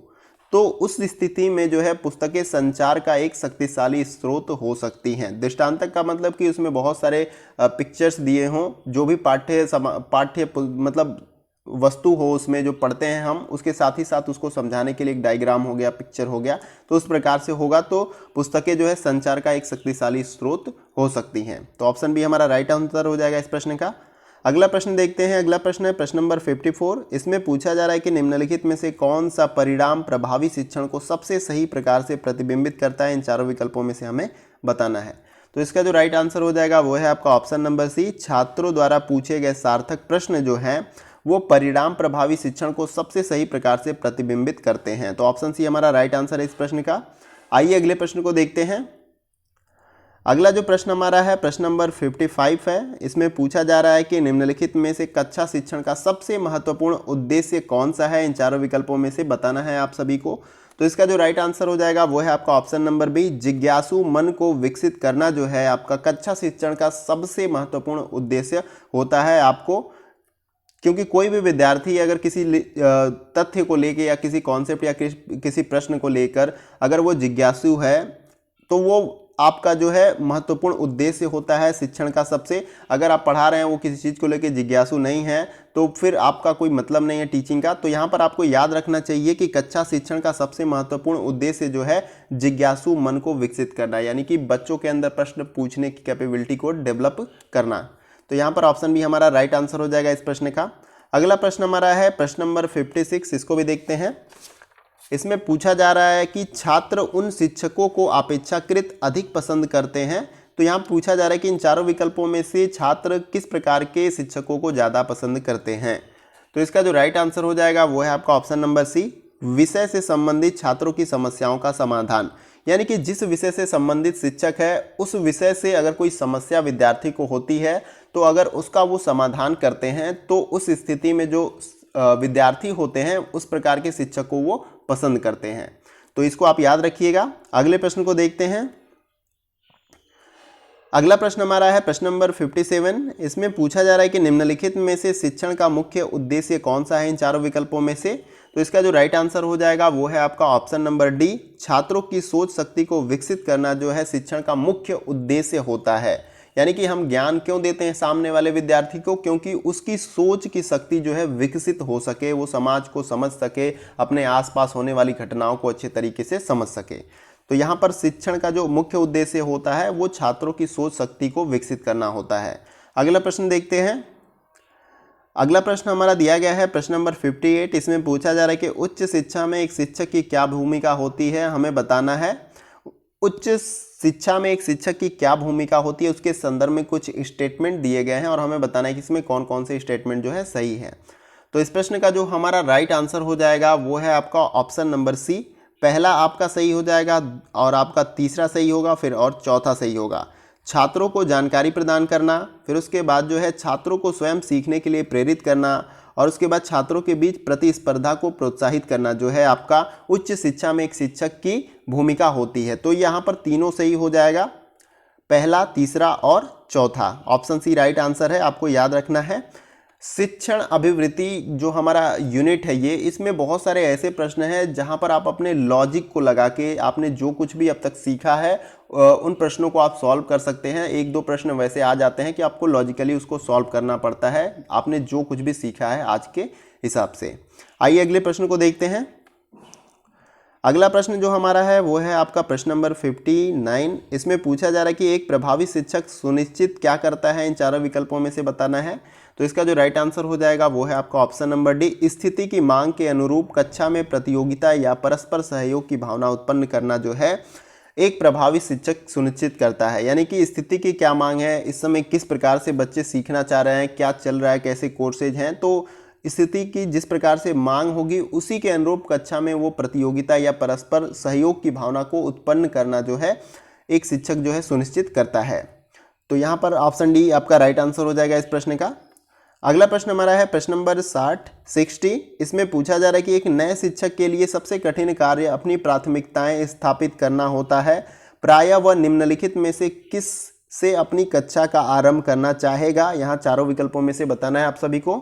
तो उस स्थिति में जो है पुस्तकें संचार का एक शक्तिशाली स्रोत हो सकती हैं। दृष्टांतक का मतलब कि उसमें बहुत सारे पिक्चर्स दिए हों, जो भी पाठ्य मतलब वस्तु हो उसमें जो पढ़ते हैं हम, उसके साथ ही साथ उसको समझाने के लिए एक डायग्राम हो गया, पिक्चर हो गया, तो उस प्रकार से होगा तो पुस्तकें जो है संचार का एक शक्तिशाली स्रोत हो सकती हैं। तो ऑप्शन बी हमारा राइट आंसर हो जाएगा इस प्रश्न का। अगला प्रश्न देखते हैं। अगला प्रश्न है प्रश्न नंबर 54। इसमें पूछा जा रहा है कि निम्नलिखित में से कौन सा परिणाम प्रभावी शिक्षण को सबसे सही प्रकार से प्रतिबिंबित करता है, इन चारों विकल्पों में से हमें बताना है। तो इसका जो राइट आंसर हो जाएगा वो है आपका ऑप्शन नंबर सी, छात्रों द्वारा पूछे गए सार्थक प्रश्न जो हैं वो परिणाम प्रभावी शिक्षण को सबसे सही प्रकार से प्रतिबिंबित करते हैं। तो ऑप्शन सी हमारा राइट आंसर है इस प्रश्न का। आइए अगले प्रश्न को देखते हैं। अगला जो प्रश्न हमारा है प्रश्न नंबर 55 है। इसमें पूछा जा रहा है कि निम्नलिखित में से कक्षा शिक्षण का सबसे महत्वपूर्ण उद्देश्य कौन सा है, इन चारों विकल्पों में से बताना है आप सभी को। तो इसका जो राइट आंसर हो जाएगा वो है आपका ऑप्शन नंबर बी, जिज्ञासु मन को विकसित करना जो है आपका कक्षा शिक्षण का सबसे महत्वपूर्ण उद्देश्य होता है आपको। क्योंकि कोई भी विद्यार्थी अगर किसी तथ्य को लेकर या किसी कॉन्सेप्ट या किसी प्रश्न को लेकर अगर वो जिज्ञासु है तो वो आपका जो है महत्वपूर्ण उद्देश्य होता है शिक्षण का सबसे। अगर आप पढ़ा रहे हैं वो किसी चीज़ को लेकर जिज्ञासु नहीं है तो फिर आपका कोई मतलब नहीं है टीचिंग का। तो यहाँ पर आपको याद रखना चाहिए कि कक्षा शिक्षण का सबसे महत्वपूर्ण उद्देश्य जो है जिज्ञासु मन को विकसित करना, यानी कि बच्चों के अंदर प्रश्न पूछने की कैपेबिलिटी को डेवलप करना। तो यहाँ पर ऑप्शन बी हमारा राइट आंसर हो जाएगा इस प्रश्न का। अगला प्रश्न हमारा है प्रश्न नंबर 56। इसको भी देखते हैं। इसमें पूछा जा रहा है कि छात्र उन शिक्षकों को अपेक्षाकृत अधिक पसंद करते हैं। तो यहाँ पूछा जा रहा है कि इन चारों विकल्पों में से छात्र किस प्रकार के शिक्षकों को ज़्यादा पसंद करते हैं। तो इसका जो राइट आंसर हो जाएगा वो है आपका ऑप्शन नंबर सी, विषय से संबंधित छात्रों की समस्याओं का समाधान। यानी कि जिस विषय से संबंधित शिक्षक है उस विषय से अगर कोई समस्या विद्यार्थी को होती है तो अगर उसका वो समाधान करते हैं तो उस स्थिति में जो विद्यार्थी होते हैं उस प्रकार के शिक्षक को वो पसंद करते हैं। तो इसको आप याद रखिएगा। अगले प्रश्न को देखते हैं। अगला प्रश्न हमारा है प्रश्न नंबर 57। इसमें पूछा जा रहा है कि निम्नलिखित में से शिक्षण का मुख्य उद्देश्य कौन सा है, इन चारों विकल्पों में से। तो इसका जो राइट आंसर हो जाएगा वो है आपका ऑप्शन नंबर डी, छात्रों की सोच शक्ति को विकसित करना जो है शिक्षण का मुख्य उद्देश्य होता है। यानी कि हम ज्ञान क्यों देते हैं सामने वाले विद्यार्थी को, क्योंकि उसकी सोच की शक्ति जो है विकसित हो सके, वो समाज को समझ सके, अपने आसपास होने वाली घटनाओं को अच्छे तरीके से समझ सके। तो यहाँ पर शिक्षण का जो मुख्य उद्देश्य होता है वो छात्रों की सोच शक्ति को विकसित करना होता है। अगला प्रश्न देखते हैं। अगला प्रश्न हमारा दिया गया है प्रश्न नंबर 58। इसमें पूछा जा रहा है कि उच्च शिक्षा में एक शिक्षक की क्या भूमिका होती है, हमें बताना है। उच्च शिक्षा में एक शिक्षक की क्या भूमिका होती है, उसके संदर्भ में कुछ स्टेटमेंट दिए गए हैं और हमें बताना है कि इसमें कौन कौन से स्टेटमेंट जो है सही है। तो इस प्रश्न का जो हमारा राइट आंसर हो जाएगा वो है आपका ऑप्शन नंबर सी, पहला आपका सही हो जाएगा और आपका तीसरा सही होगा फिर और चौथा सही होगा। छात्रों को जानकारी प्रदान करना, फिर उसके बाद जो है छात्रों को स्वयं सीखने के लिए प्रेरित करना, और उसके बाद छात्रों के बीच प्रतिस्पर्धा को प्रोत्साहित करना जो है आपका उच्च शिक्षा में एक शिक्षक की भूमिका होती है। तो यहाँ पर तीनों सही हो जाएगा, पहला, तीसरा और चौथा। ऑप्शन सी राइट आंसर है, आपको याद रखना है। शिक्षण अभिवृत्ति जो हमारा यूनिट है ये, इसमें बहुत सारे ऐसे प्रश्न हैं जहां पर आप अपने लॉजिक को लगा के आपने जो कुछ भी अब तक सीखा है उन प्रश्नों को आप सॉल्व कर सकते हैं। एक दो प्रश्न वैसे आ जाते हैं कि आपको लॉजिकली उसको सॉल्व करना पड़ता है, आपने जो कुछ भी सीखा है आज के हिसाब से। आइए अगले प्रश्न को देखते हैं। अगला प्रश्न जो हमारा है वो है आपका प्रश्न नंबर 59। इसमें पूछा जा रहा है कि एक प्रभावी शिक्षक सुनिश्चित क्या करता है, इन चारों विकल्पों में से बताना है। तो इसका जो राइट आंसर हो जाएगा वो है आपका ऑप्शन नंबर डी, स्थिति की मांग के अनुरूप कक्षा में प्रतियोगिता या परस्पर सहयोग की भावना उत्पन्न करना जो है एक प्रभावी शिक्षक सुनिश्चित करता है। यानी कि स्थिति की क्या मांग है, इस समय किस प्रकार से बच्चे सीखना चाह रहे हैं, क्या चल रहा है, कैसे कोर्सेज हैं, तो स्थिति की जिस प्रकार से मांग होगी उसी के अनुरूप कक्षा में वो प्रतियोगिता या परस्पर सहयोग की भावना को उत्पन्न करना जो है एक शिक्षक जो है सुनिश्चित करता है। तो यहाँ पर ऑप्शन डी आपका राइट आंसर हो जाएगा इस प्रश्न का। अगला प्रश्न हमारा है प्रश्न नंबर 60। इसमें पूछा जा रहा है कि एक नए शिक्षक के लिए सबसे कठिन कार्य अपनी प्राथमिकताएं स्थापित करना होता है। प्रायः वह निम्नलिखित में से किस से अपनी कक्षा का आरंभ करना चाहेगा। यहाँ चारों विकल्पों में से बताना है आप सभी को।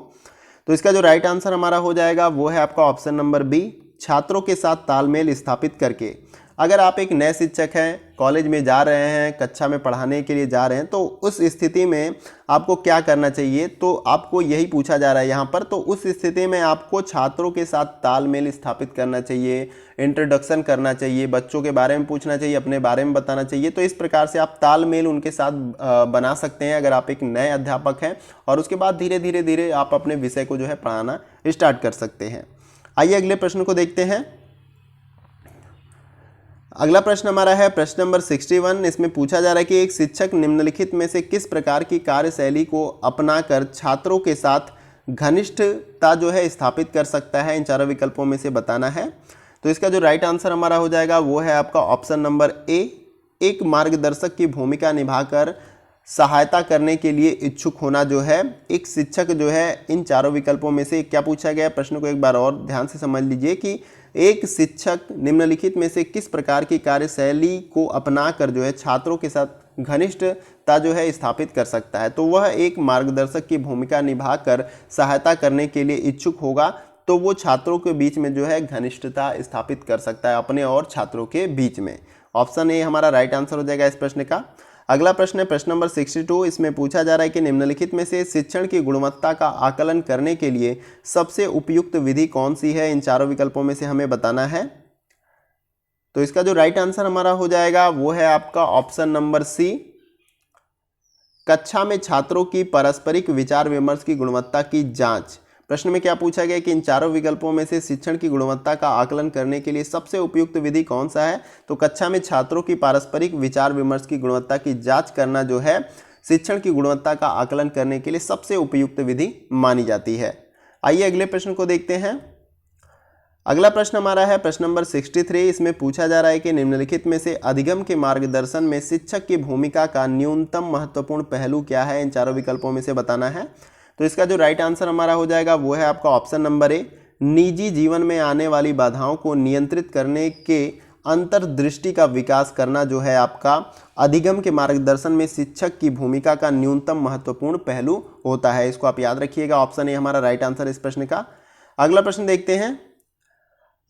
तो इसका जो राइट आंसर हमारा हो जाएगा वो है आपका ऑप्शन नंबर बी, छात्रों के साथ तालमेल स्थापित करके। अगर आप एक नए शिक्षक हैं, कॉलेज में जा रहे हैं, कक्षा में पढ़ाने के लिए जा रहे हैं, तो उस स्थिति में आपको क्या करना चाहिए, तो आपको यही पूछा जा रहा है यहाँ पर। तो उस स्थिति में आपको छात्रों के साथ तालमेल स्थापित करना चाहिए, इंट्रोडक्शन करना चाहिए, बच्चों के बारे में पूछना चाहिए, अपने बारे में बताना चाहिए। तो इस प्रकार से आप तालमेल उनके साथ बना सकते हैं अगर आप एक नए अध्यापक हैं, और उसके बाद धीरे धीरे आप अपने विषय को जो है पढ़ाना स्टार्ट कर सकते हैं। आइए अगले प्रश्न को देखते हैं। अगला प्रश्न हमारा है प्रश्न नंबर 61। इसमें पूछा जा रहा है कि एक शिक्षक निम्नलिखित में से किस प्रकार की कार्यशैली को अपनाकर छात्रों के साथ घनिष्ठता जो है स्थापित कर सकता है, इन चारों विकल्पों में से बताना है। तो इसका जो राइट आंसर हमारा हो जाएगा वो है आपका ऑप्शन नंबर ए, एक मार्गदर्शक की भूमिका निभाकर सहायता करने के लिए इच्छुक होना जो है एक शिक्षक जो है। इन चारों विकल्पों में से क्या पूछा गया है, प्रश्न को एक बार और ध्यान से समझ लीजिए कि एक शिक्षक निम्नलिखित में से किस प्रकार की कार्यशैली को अपनाकर जो है छात्रों के साथ घनिष्ठता जो है स्थापित कर सकता है। तो वह एक मार्गदर्शक की भूमिका निभाकर सहायता करने के लिए इच्छुक होगा, तो वो छात्रों के बीच में जो है घनिष्ठता स्थापित कर सकता है अपने और छात्रों के बीच में। ऑप्शन ए हमारा राइट आंसर हो जाएगा इस प्रश्न का। अगला प्रश्न है प्रश्न नंबर 62। इसमें पूछा जा रहा है कि निम्नलिखित में से शिक्षण की गुणवत्ता का आकलन करने के लिए सबसे उपयुक्त विधि कौन सी है, इन चारों विकल्पों में से हमें बताना है। तो इसका जो राइट आंसर हमारा हो जाएगा वो है आपका ऑप्शन नंबर सी, कक्षा में छात्रों की पारस्परिक विचार विमर्श की गुणवत्ता की जांच। प्रश्न में क्या पूछा गया कि इन चारों विकल्पों में से शिक्षण की गुणवत्ता का आकलन करने के लिए सबसे उपयुक्त विधि कौन सा है। तो कक्षा में छात्रों की पारस्परिक विचार विमर्श की गुणवत्ता की जांच करना जो है शिक्षण की गुणवत्ता का आकलन करने के लिए सबसे उपयुक्त विधि मानी जाती है। आइए अगले प्रश्न को देखते हैं। अगला प्रश्न हमारा है प्रश्न नंबर 63। इसमें पूछा जा रहा है कि निम्नलिखित में से अधिगम के मार्गदर्शन में शिक्षक की भूमिका का न्यूनतम महत्वपूर्ण पहलू क्या है, इन चारों विकल्पों में से बताना है। तो इसका जो राइट आंसर हमारा हो जाएगा वो है आपका ऑप्शन नंबर ए, निजी जीवन में आने वाली बाधाओं को नियंत्रित करने के अंतर्दृष्टि का विकास करना जो है आपका अधिगम के मार्गदर्शन में शिक्षक की भूमिका का न्यूनतम महत्वपूर्ण पहलू होता है। इसको आप याद रखिएगा, ऑप्शन ए हमारा राइट आंसर इस प्रश्न का। अगला प्रश्न देखते हैं।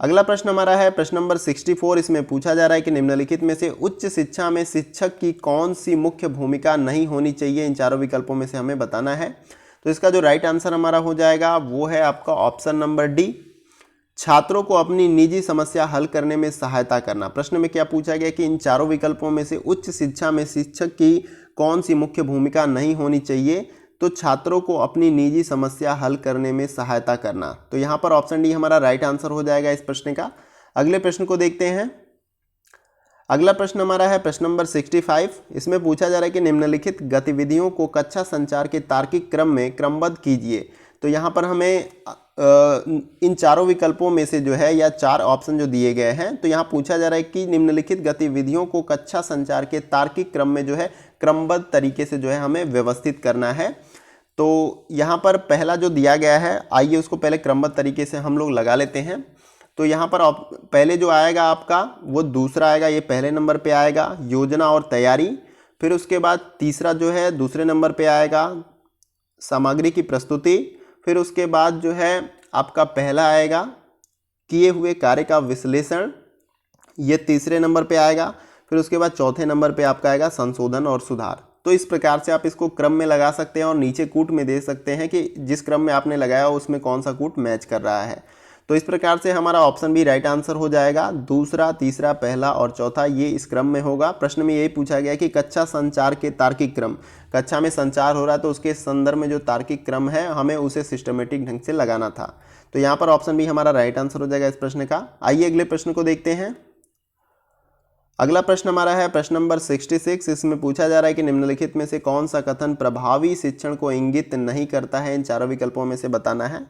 अगला प्रश्न हमारा है प्रश्न नंबर 64। इसमें पूछा जा रहा है कि निम्नलिखित में से उच्च शिक्षा में शिक्षक की कौन सी मुख्य भूमिका नहीं होनी चाहिए, इन चारों विकल्पों में से हमें बताना है। तो इसका जो राइट आंसर हमारा हो जाएगा वो है आपका ऑप्शन नंबर डी, छात्रों को अपनी निजी समस्या हल करने में सहायता करना। प्रश्न में क्या पूछा गया कि इन चारों विकल्पों में से उच्च शिक्षा में शिक्षक की कौन सी मुख्य भूमिका नहीं होनी चाहिए। तो छात्रों को अपनी निजी समस्या हल करने में सहायता करना। तो यहाँ पर ऑप्शन डी हमारा राइट आंसर हो जाएगा इस प्रश्न का। अगले प्रश्न को देखते हैं। अगला प्रश्न हमारा है प्रश्न नंबर 65। इसमें पूछा जा रहा है कि निम्नलिखित गतिविधियों को कक्षा संचार के तार्किक क्रम में क्रमबद्ध कीजिए तो यहाँ पर हमें इन चारों विकल्पों में से जो है या 4 ऑप्शन जो दिए गए हैं, तो यहाँ पूछा जा रहा है कि निम्नलिखित गतिविधियों को कक्षा संचार के तार्किक क्रम में जो है क्रमबद्ध तरीके से जो है हमें व्यवस्थित करना है। तो यहाँ पर पहला जो दिया गया है, आइए उसको पहले क्रमबद्ध तरीके से हम लोग लगा लेते हैं। तो यहाँ पर पहले जो आएगा आपका वो दूसरा आएगा, ये पहले नंबर पे आएगा योजना और तैयारी। फिर उसके बाद तीसरा जो है दूसरे नंबर पे आएगा सामग्री की प्रस्तुति। फिर उसके बाद जो है आपका पहला आएगा किए हुए कार्य का विश्लेषण, ये तीसरे नंबर पे आएगा। फिर उसके बाद चौथे नंबर पे आपका आएगा संशोधन और सुधार। तो इस प्रकार से आप इसको क्रम में लगा सकते हैं और नीचे कूट में दे सकते हैं कि जिस क्रम में आपने लगाया उसमें कौन सा कूट मैच कर रहा है। तो इस प्रकार से हमारा ऑप्शन बी राइट आंसर हो जाएगा। दूसरा, तीसरा, पहला और चौथा ये इस क्रम में होगा। प्रश्न में यही पूछा गया कि कक्षा संचार के तार्किक क्रम, कक्षा में संचार हो रहा है तो उसके संदर्भ में जो तार्किक क्रम है हमें उसे सिस्टमेटिक ढंग से लगाना था। तो यहाँ पर ऑप्शन बी हमारा राइट आंसर हो जाएगा इस प्रश्न का। आइए अगले प्रश्न को देखते हैं। अगला प्रश्न हमारा है प्रश्न नंबर 66। इसमें पूछा जा रहा है कि निम्नलिखित में से कौन सा कथन प्रभावी शिक्षण को इंगित नहीं करता है, इन चारों विकल्पों में से बताना है।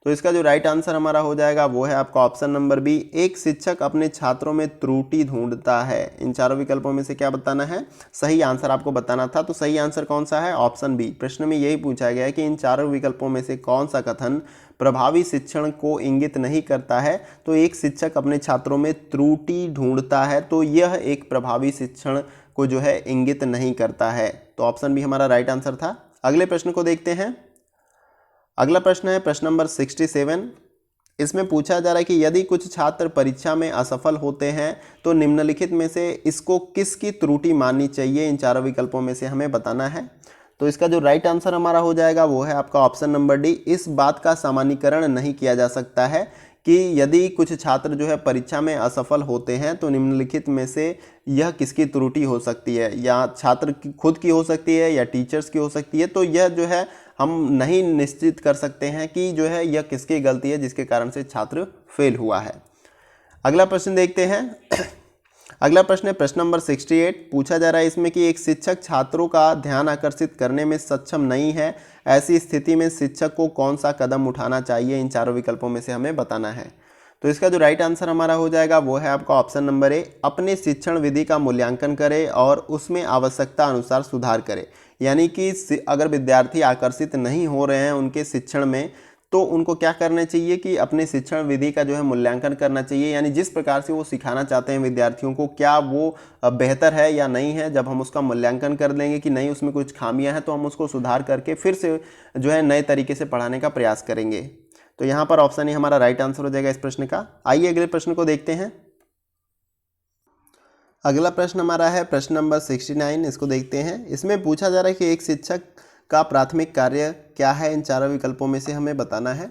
तो इसका जो राइट आंसर हमारा हो जाएगा वो है आपका ऑप्शन नंबर बी, एक शिक्षक अपने छात्रों में त्रुटि ढूंढता है। इन चारों विकल्पों में से क्या बताना है, सही आंसर आपको बताना था। तो सही आंसर कौन सा है, ऑप्शन बी। प्रश्न में यही पूछा गया है कि इन चारों विकल्पों में से कौन सा कथन प्रभावी शिक्षण को इंगित नहीं करता है। तो एक शिक्षक अपने छात्रों में त्रुटि ढूंढता है, तो यह एक प्रभावी शिक्षण को जो है इंगित नहीं करता है। तो ऑप्शन बी हमारा राइट आंसर था। अगले प्रश्न को देखते हैं। अगला प्रश्न है प्रश्न नंबर 67। इसमें पूछा जा रहा है कि यदि कुछ छात्र परीक्षा में असफल होते हैं तो निम्नलिखित में से इसको किसकी त्रुटि माननी चाहिए, इन चारों विकल्पों में से हमें बताना है। तो इसका जो राइट आंसर हमारा हो जाएगा वो है आपका ऑप्शन नंबर डी, इस बात का सामान्यीकरण नहीं किया जा सकता है कि यदि कुछ छात्र जो है परीक्षा में असफल होते हैं तो निम्नलिखित में से यह किसकी त्रुटि हो सकती है, या छात्र की खुद की हो सकती है या टीचर्स की हो सकती है। तो यह जो है हम नहीं निश्चित कर सकते हैं कि जो है यह किसकी गलती है जिसके कारण से छात्र फेल हुआ है। अगला प्रश्न देखते हैं। अगला प्रश्न है प्रश्न नंबर 68। पूछा जा रहा है इसमें कि एक शिक्षक छात्रों का ध्यान आकर्षित करने में सक्षम नहीं है, ऐसी स्थिति में शिक्षक को कौन सा कदम उठाना चाहिए, इन चारों विकल्पों में से हमें बताना है। तो इसका जो राइट आंसर हमारा हो जाएगा वो है आपका ऑप्शन नंबर ए, अपने शिक्षण विधि का मूल्यांकन करे और उसमें आवश्यकता अनुसार सुधार करे। यानी कि अगर विद्यार्थी आकर्षित नहीं हो रहे हैं उनके शिक्षण में, तो उनको क्या करना चाहिए कि अपने शिक्षण विधि का जो है मूल्यांकन करना चाहिए। यानी जिस प्रकार से वो सिखाना चाहते हैं विद्यार्थियों को, क्या वो बेहतर है या नहीं है। जब हम उसका मूल्यांकन कर लेंगे कि नहीं उसमें कुछ खामियां हैं, तो हम उसको सुधार करके फिर से जो है नए तरीके से पढ़ाने का प्रयास करेंगे। तो यहाँ पर ऑप्शन ही हमारा राइट आंसर हो जाएगा इस प्रश्न का। आइए अगले प्रश्न को देखते हैं। अगला प्रश्न हमारा है प्रश्न नंबर 69। इसको देखते हैं। इसमें पूछा जा रहा है कि एक शिक्षक का प्राथमिक कार्य क्या है, इन चारों विकल्पों में से हमें बताना है।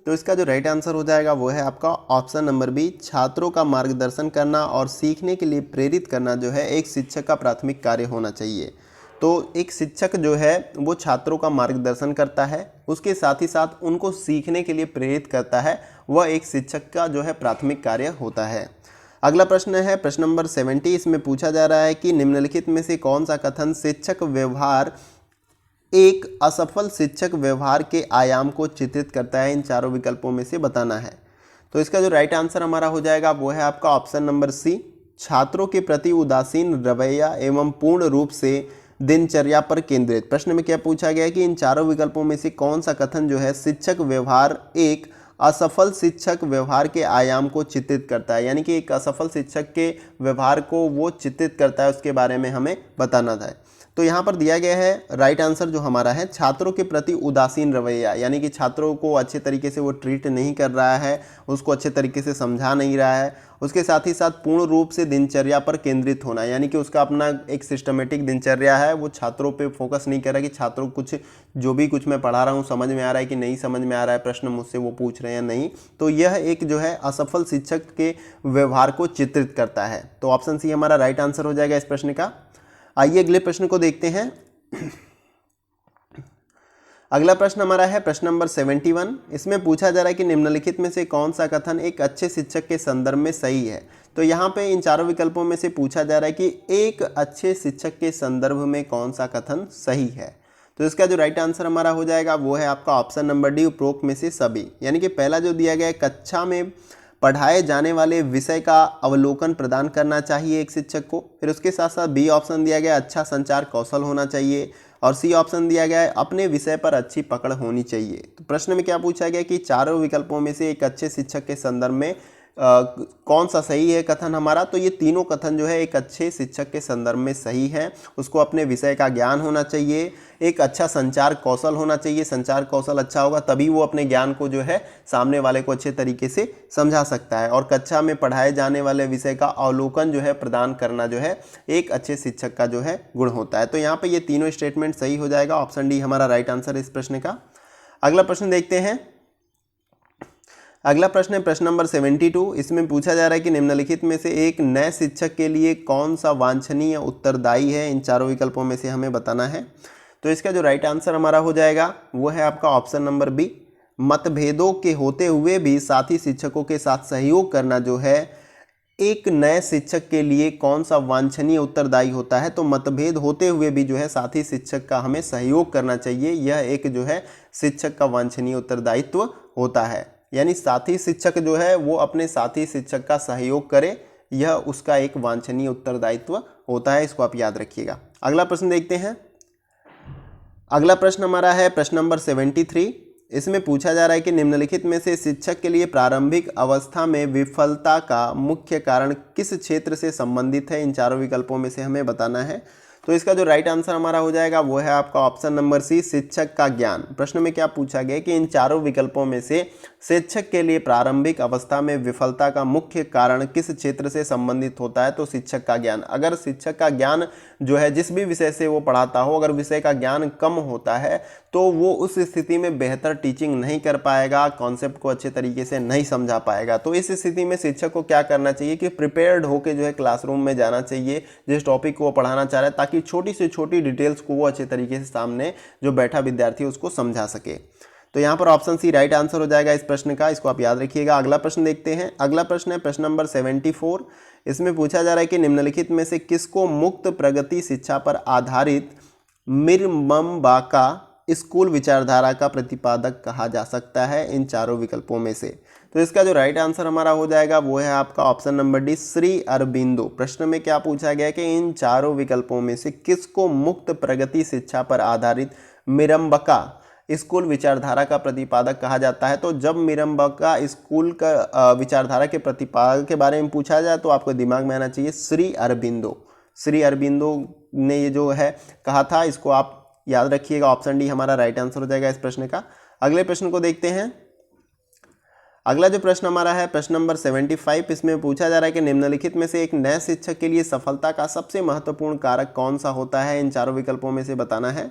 तो इसका जो राइट आंसर हो जाएगा वो है आपका ऑप्शन नंबर बी, छात्रों का मार्गदर्शन करना और सीखने के लिए प्रेरित करना जो है एक शिक्षक का प्राथमिक कार्य होना चाहिए। तो एक शिक्षक जो है वो छात्रों का मार्गदर्शन करता है, उसके साथ ही साथ उनको सीखने के लिए प्रेरित करता है, वह एक शिक्षक का जो है प्राथमिक कार्य होता है। अगला प्रश्न है प्रश्न नंबर 70। इसमें पूछा जा रहा है कि निम्नलिखित में से कौन सा कथन शिक्षक व्यवहार एक असफल शिक्षक व्यवहार के आयाम को चित्रित करता है, इन चारों विकल्पों में से बताना है। तो इसका जो राइट आंसर हमारा हो जाएगा वो है आपका ऑप्शन नंबर सी, छात्रों के प्रति उदासीन रवैया एवं पूर्ण रूप से दिनचर्या पर केंद्रित। प्रश्न में क्या पूछा गया है कि इन चारों विकल्पों में से कौन सा कथन जो है शिक्षक व्यवहार एक असफल शिक्षक व्यवहार के आयाम को चित्रित करता है। यानी कि एक असफल शिक्षक के व्यवहार को वो चित्रित करता है, उसके बारे में हमें बताना था। तो यहाँ पर दिया गया है राइट आंसर जो हमारा है छात्रों के प्रति उदासीन रवैया। यानी कि छात्रों को अच्छे तरीके से वो ट्रीट नहीं कर रहा है, उसको अच्छे तरीके से समझा नहीं रहा है। उसके साथ ही साथ पूर्ण रूप से दिनचर्या पर केंद्रित होना, यानी कि उसका अपना एक सिस्टमेटिक दिनचर्या है, वो छात्रों पे फोकस नहीं कर रहा कि छात्रों को कुछ जो भी कुछ मैं पढ़ा रहा हूँ समझ में आ रहा है कि नहीं समझ में आ रहा है, प्रश्न मुझसे वो पूछ रहे हैं नहीं। तो यह एक जो है असफल शिक्षक के व्यवहार को चित्रित करता है। तो ऑप्शन सी हमारा राइट आंसर हो जाएगा इस प्रश्न का। आइए अगले प्रश्न को देखते हैं। अगला प्रश्न हमारा है प्रश्न नंबर 71। इसमें पूछा जा रहा है कि निम्नलिखित में से कौन सा कथन एक अच्छे शिक्षक के संदर्भ में सही है। तो यहाँ पे इन चारों विकल्पों में से पूछा जा रहा है कि एक अच्छे शिक्षक के संदर्भ में कौन सा कथन सही है। तो इसका जो राइट आंसर हमारा हो जाएगा वो है आपका ऑप्शन नंबर डी, उपरोक्त में से सभी। यानी कि पहला जो दिया गया है, कक्षा में पढ़ाए जाने वाले विषय का अवलोकन प्रदान करना चाहिए एक शिक्षक को। फिर उसके साथ साथ बी ऑप्शन दिया गया अच्छा संचार कौशल होना चाहिए, और सी ऑप्शन दिया गया है अपने विषय पर अच्छी पकड़ होनी चाहिए। तो प्रश्न में क्या पूछा गया कि चारों विकल्पों में से एक अच्छे शिक्षक के संदर्भ में कौन सा सही है कथन हमारा। तो ये तीनों कथन जो है एक अच्छे शिक्षक के संदर्भ में सही है। उसको अपने विषय का ज्ञान होना चाहिए, एक अच्छा संचार कौशल होना चाहिए, संचार कौशल अच्छा होगा तभी वो अपने ज्ञान को जो है सामने वाले को अच्छे तरीके से समझा सकता है, और कक्षा में पढ़ाए जाने वाले विषय का अवलोकन जो है प्रदान करना जो है एक अच्छे शिक्षक का जो है गुण होता है। तो यहाँ पे ये तीनों स्टेटमेंट सही हो जाएगा, ऑप्शन डी हमारा राइट आंसर है इस प्रश्न का। अगला प्रश्न देखते हैं। अगला प्रश्न है प्रश्न नंबर 72। इसमें पूछा जा रहा है कि निम्नलिखित में से एक नए शिक्षक के लिए कौन सा वांछनीय उत्तरदायी है, इन चारों विकल्पों में से हमें बताना है। तो इसका जो राइट आंसर हमारा हो जाएगा वो है आपका ऑप्शन नंबर बी, मतभेदों के होते हुए भी साथी शिक्षकों के साथ सहयोग करना जो है एक नए शिक्षक के लिए कौन सा वांछनीय उत्तरदायी होता है। तो मतभेद होते हुए भी जो है साथी शिक्षक का हमें सहयोग करना चाहिए, यह एक जो है शिक्षक का वांछनीय उत्तरदायित्व होता है। यानी साथी शिक्षक जो है वो अपने साथी शिक्षक का सहयोग करे, यह उसका एक वांछनीय उत्तरदायित्व होता है, इसको आप याद रखिएगा। अगला प्रश्न देखते हैं। अगला प्रश्न हमारा है प्रश्न नंबर 73। इसमें पूछा जा रहा है कि निम्नलिखित में से शिक्षक के लिए प्रारंभिक अवस्था में विफलता का मुख्य कारण किस क्षेत्र से संबंधित है, इन चारों विकल्पों में से हमें बताना है। तो इसका जो राइट आंसर हमारा हो जाएगा वो है आपका ऑप्शन नंबर सी, शिक्षक का ज्ञान। प्रश्न में क्या पूछा गया कि इन चारों विकल्पों में से शिक्षक के लिए प्रारंभिक अवस्था में विफलता का मुख्य कारण किस क्षेत्र से संबंधित होता है। तो शिक्षक का ज्ञान। अगर शिक्षक का ज्ञान जो है जिस भी विषय से वो पढ़ाता हो, अगर विषय का ज्ञान कम होता है तो वो उस स्थिति में बेहतर टीचिंग नहीं कर पाएगा, कॉन्सेप्ट को अच्छे तरीके से नहीं समझा पाएगा। तो इस स्थिति में शिक्षक को क्या करना चाहिए कि प्रिपेयर्ड होकर जो है क्लासरूम में जाना चाहिए जिस टॉपिक को वो पढ़ाना चाह रहा है, ताकि छोटी से छोटी डिटेल्स को वो अच्छे तरीके से सामने जो बैठा विद्यार्थी उसको समझा सके। तो यहाँ पर ऑप्शन सी राइट आंसर हो जाएगा इस प्रश्न का, इसको आप याद रखिएगा। अगला प्रश्न देखते हैं। अगला प्रश्न है प्रश्न नंबर 74। इसमें पूछा जा रहा है कि निम्नलिखित में से किसको मुक्त प्रगति शिक्षा पर आधारित मिरमबाका स्कूल विचारधारा का प्रतिपादक कहा जा सकता है, इन चारों विकल्पों में से। तो इसका जो राइट आंसर हमारा हो जाएगा वो है आपका option number D, Shri Aurobindo. प्रश्न में क्या पूछा गया कि इन चारों विकल्पों में से किसको मुक्त प्रगति शिक्षा पर आधारित मिरम्बका स्कूल विचारधारा का प्रतिपादक कहा जाता है। तो जब मिरम्बका स्कूल का विचारधारा के प्रतिपादक के बारे में पूछा जाए तो आपको दिमाग में आना चाहिए श्री अरबिंदो। श्री अरबिंदो ने ये जो है कहा था, इसको आप याद रखिएगा। ऑप्शन डी हमारा राइट आंसर हो जाएगा इस प्रश्न का। अगले प्रश्न को देखते हैं। अगला जो प्रश्न हमारा है प्रश्न नंबर 75। इसमें पूछा जा रहा है कि निम्नलिखित में से एक नए शिक्षक के लिए सफलता का सबसे महत्वपूर्ण कारक कौन सा होता है, इन चारों विकल्पों में से बताना है।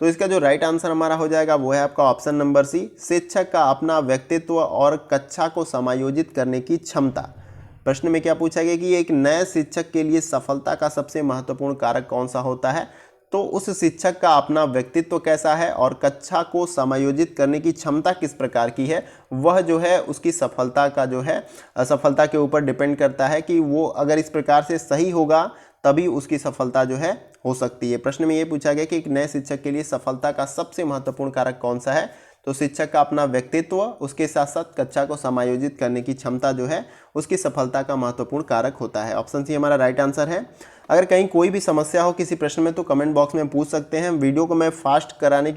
तो इसका जो राइट आंसर हमारा हो जाएगा वो है आपका ऑप्शन नंबर सी, शिक्षक का अपना व्यक्तित्व और कक्षा को समायोजित करने की क्षमता। प्रश्न में क्या पूछा गया कि एक नए शिक्षक के लिए सफलता का सबसे महत्वपूर्ण कारक कौन सा होता है। तो उस शिक्षक का अपना व्यक्तित्व कैसा है और कक्षा को समायोजित करने की क्षमता किस प्रकार की है, वह जो है उसकी सफलता का जो है सफलता के ऊपर डिपेंड करता है कि वो अगर इस प्रकार से सही होगा तभी उसकी सफलता जो है हो सकती है। प्रश्न में ये पूछा गया कि एक नए शिक्षक के लिए सफलता का सबसे महत्वपूर्ण कारक कौन सा है। तो शिक्षक का अपना व्यक्तित्व, उसके साथ साथ कक्षा को समायोजित करने की क्षमता जो है उसकी सफलता का महत्वपूर्ण कारक होता है। ऑप्शन सी हमारा राइट आंसर है। अगर कहीं कोई भी समस्या हो किसी प्रश्न में तो कमेंट बॉक्स में पूछ सकते हैं। वीडियो को मैं फास्ट कराने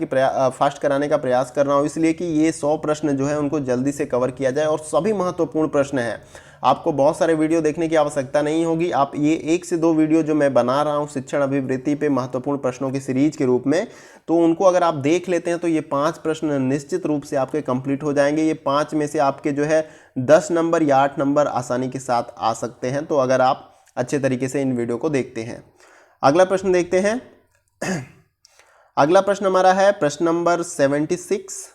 का प्रयास कर रहा हूँ, इसलिए कि ये 100 प्रश्न जो है उनको जल्दी से कवर किया जाए और सभी महत्वपूर्ण प्रश्न हैं। आपको बहुत सारे वीडियो देखने की आवश्यकता नहीं होगी। आप ये 1 से 2 वीडियो जो मैं बना रहा हूँ शिक्षण अभिवृत्ति पे महत्वपूर्ण प्रश्नों की सीरीज के रूप में, तो उनको अगर आप देख लेते हैं तो ये 5 प्रश्न निश्चित रूप से आपके कंप्लीट हो जाएंगे। ये 5 में से आपके जो है 10 नंबर या 8 नंबर आसानी के साथ आ सकते हैं, तो अगर आप अच्छे तरीके से इन वीडियो को देखते हैं। अगला प्रश्न देखते हैं। अगला प्रश्न हमारा है प्रश्न नंबर 76।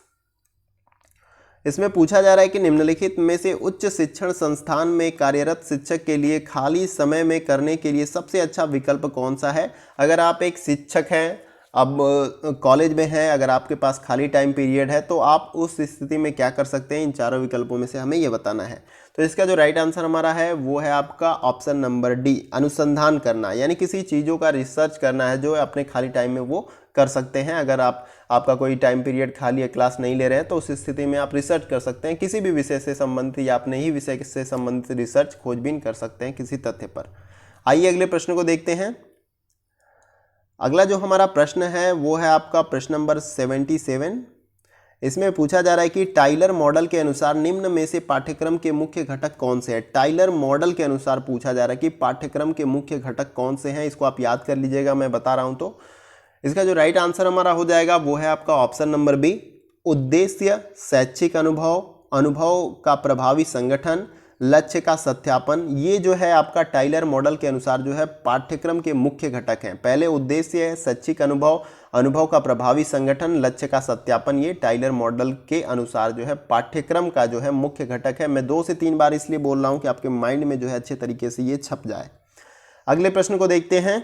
इसमें पूछा जा रहा है कि निम्नलिखित में से उच्च शिक्षण संस्थान में कार्यरत शिक्षक के लिए खाली समय में करने के लिए सबसे अच्छा विकल्प कौन सा है। अगर आप एक शिक्षक हैं, अब कॉलेज में हैं, अगर आपके पास खाली टाइम पीरियड है तो आप उस स्थिति में क्या कर सकते हैं, इन चारों विकल्पों में से हमें ये बताना है। तो इसका जो राइट आंसर हमारा है वो है आपका ऑप्शन नंबर डी, अनुसंधान करना। यानी किसी चीज़ों का रिसर्च करना है जो अपने खाली टाइम में वो कर सकते हैं। अगर आपका कोई टाइम पीरियड खाली है, क्लास नहीं ले रहे हैं, तो उस स्थिति में आप रिसर्च कर सकते हैं किसी भी विषय से संबंधित या अपने ही विषय से संबंधित रिसर्च खोजबीन कर सकते हैं किसी तथ्य पर। आइए अगले प्रश्न को देखते हैं। अगला जो हमारा प्रश्न है वो है आपका प्रश्न नंबर 77। इसमें पूछा जा रहा है कि टाइलर मॉडल के अनुसार निम्न में से पाठ्यक्रम के मुख्य घटक कौन से हैं। टाइलर मॉडल के अनुसार पूछा जा रहा है कि पाठ्यक्रम के मुख्य घटक कौन से हैं। इसको आप याद कर लीजिएगा, मैं बता रहा हूं। तो इसका जो राइट आंसर हमारा हो जाएगा वो है आपका ऑप्शन नंबर बी, उद्देश्य, शैक्षिक अनुभव, अनुभव का प्रभावी संगठन, लक्ष्य का सत्यापन। ये जो है आपका टाइलर मॉडल के अनुसार जो है पाठ्यक्रम के मुख्य घटक हैं। पहले उद्देश्य है, शैक्षिक अनुभव, अनुभव का प्रभावी संगठन, लक्ष्य का सत्यापन। ये टाइलर मॉडल के अनुसार जो है पाठ्यक्रम का जो है मुख्य घटक है। मैं 2 से 3 बार इसलिए बोल रहा हूँ कि आपके माइंड में जो है अच्छे तरीके से ये छप जाए। अगले प्रश्न को देखते हैं।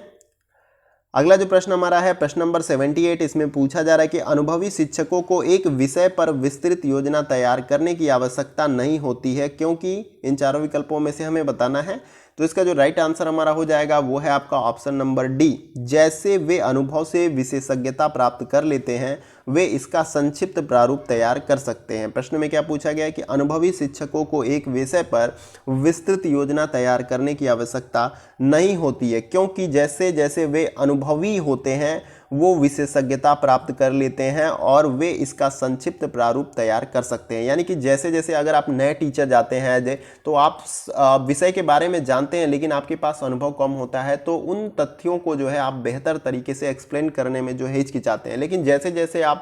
अगला जो प्रश्न हमारा है प्रश्न नंबर 78। इसमें पूछा जा रहा है कि अनुभवी शिक्षकों को एक विषय पर विस्तृत योजना तैयार करने की आवश्यकता नहीं होती है, क्योंकि इन चारों विकल्पों में से हमें बताना है। तो इसका जो राइट आंसर हमारा हो जाएगा वो है आपका ऑप्शन नंबर डी, जैसे वे अनुभव से विशेषज्ञता प्राप्त कर लेते हैं वे इसका संक्षिप्त प्रारूप तैयार कर सकते हैं। प्रश्न में क्या पूछा गया है कि अनुभवी शिक्षकों को एक विषय पर विस्तृत योजना तैयार करने की आवश्यकता नहीं होती है, क्योंकि जैसे जैसे वे अनुभवी होते हैं वो विशेषज्ञता प्राप्त कर लेते हैं और वे इसका संक्षिप्त प्रारूप तैयार कर सकते हैं। यानी कि जैसे जैसे अगर आप नए टीचर जाते हैं तो आप विषय के बारे में जानते हैं लेकिन आपके पास अनुभव कम होता है, तो उन तथ्यों को जो है आप बेहतर तरीके से एक्सप्लेन करने में जो है हिचकिचाते हैं। लेकिन जैसे जैसे आप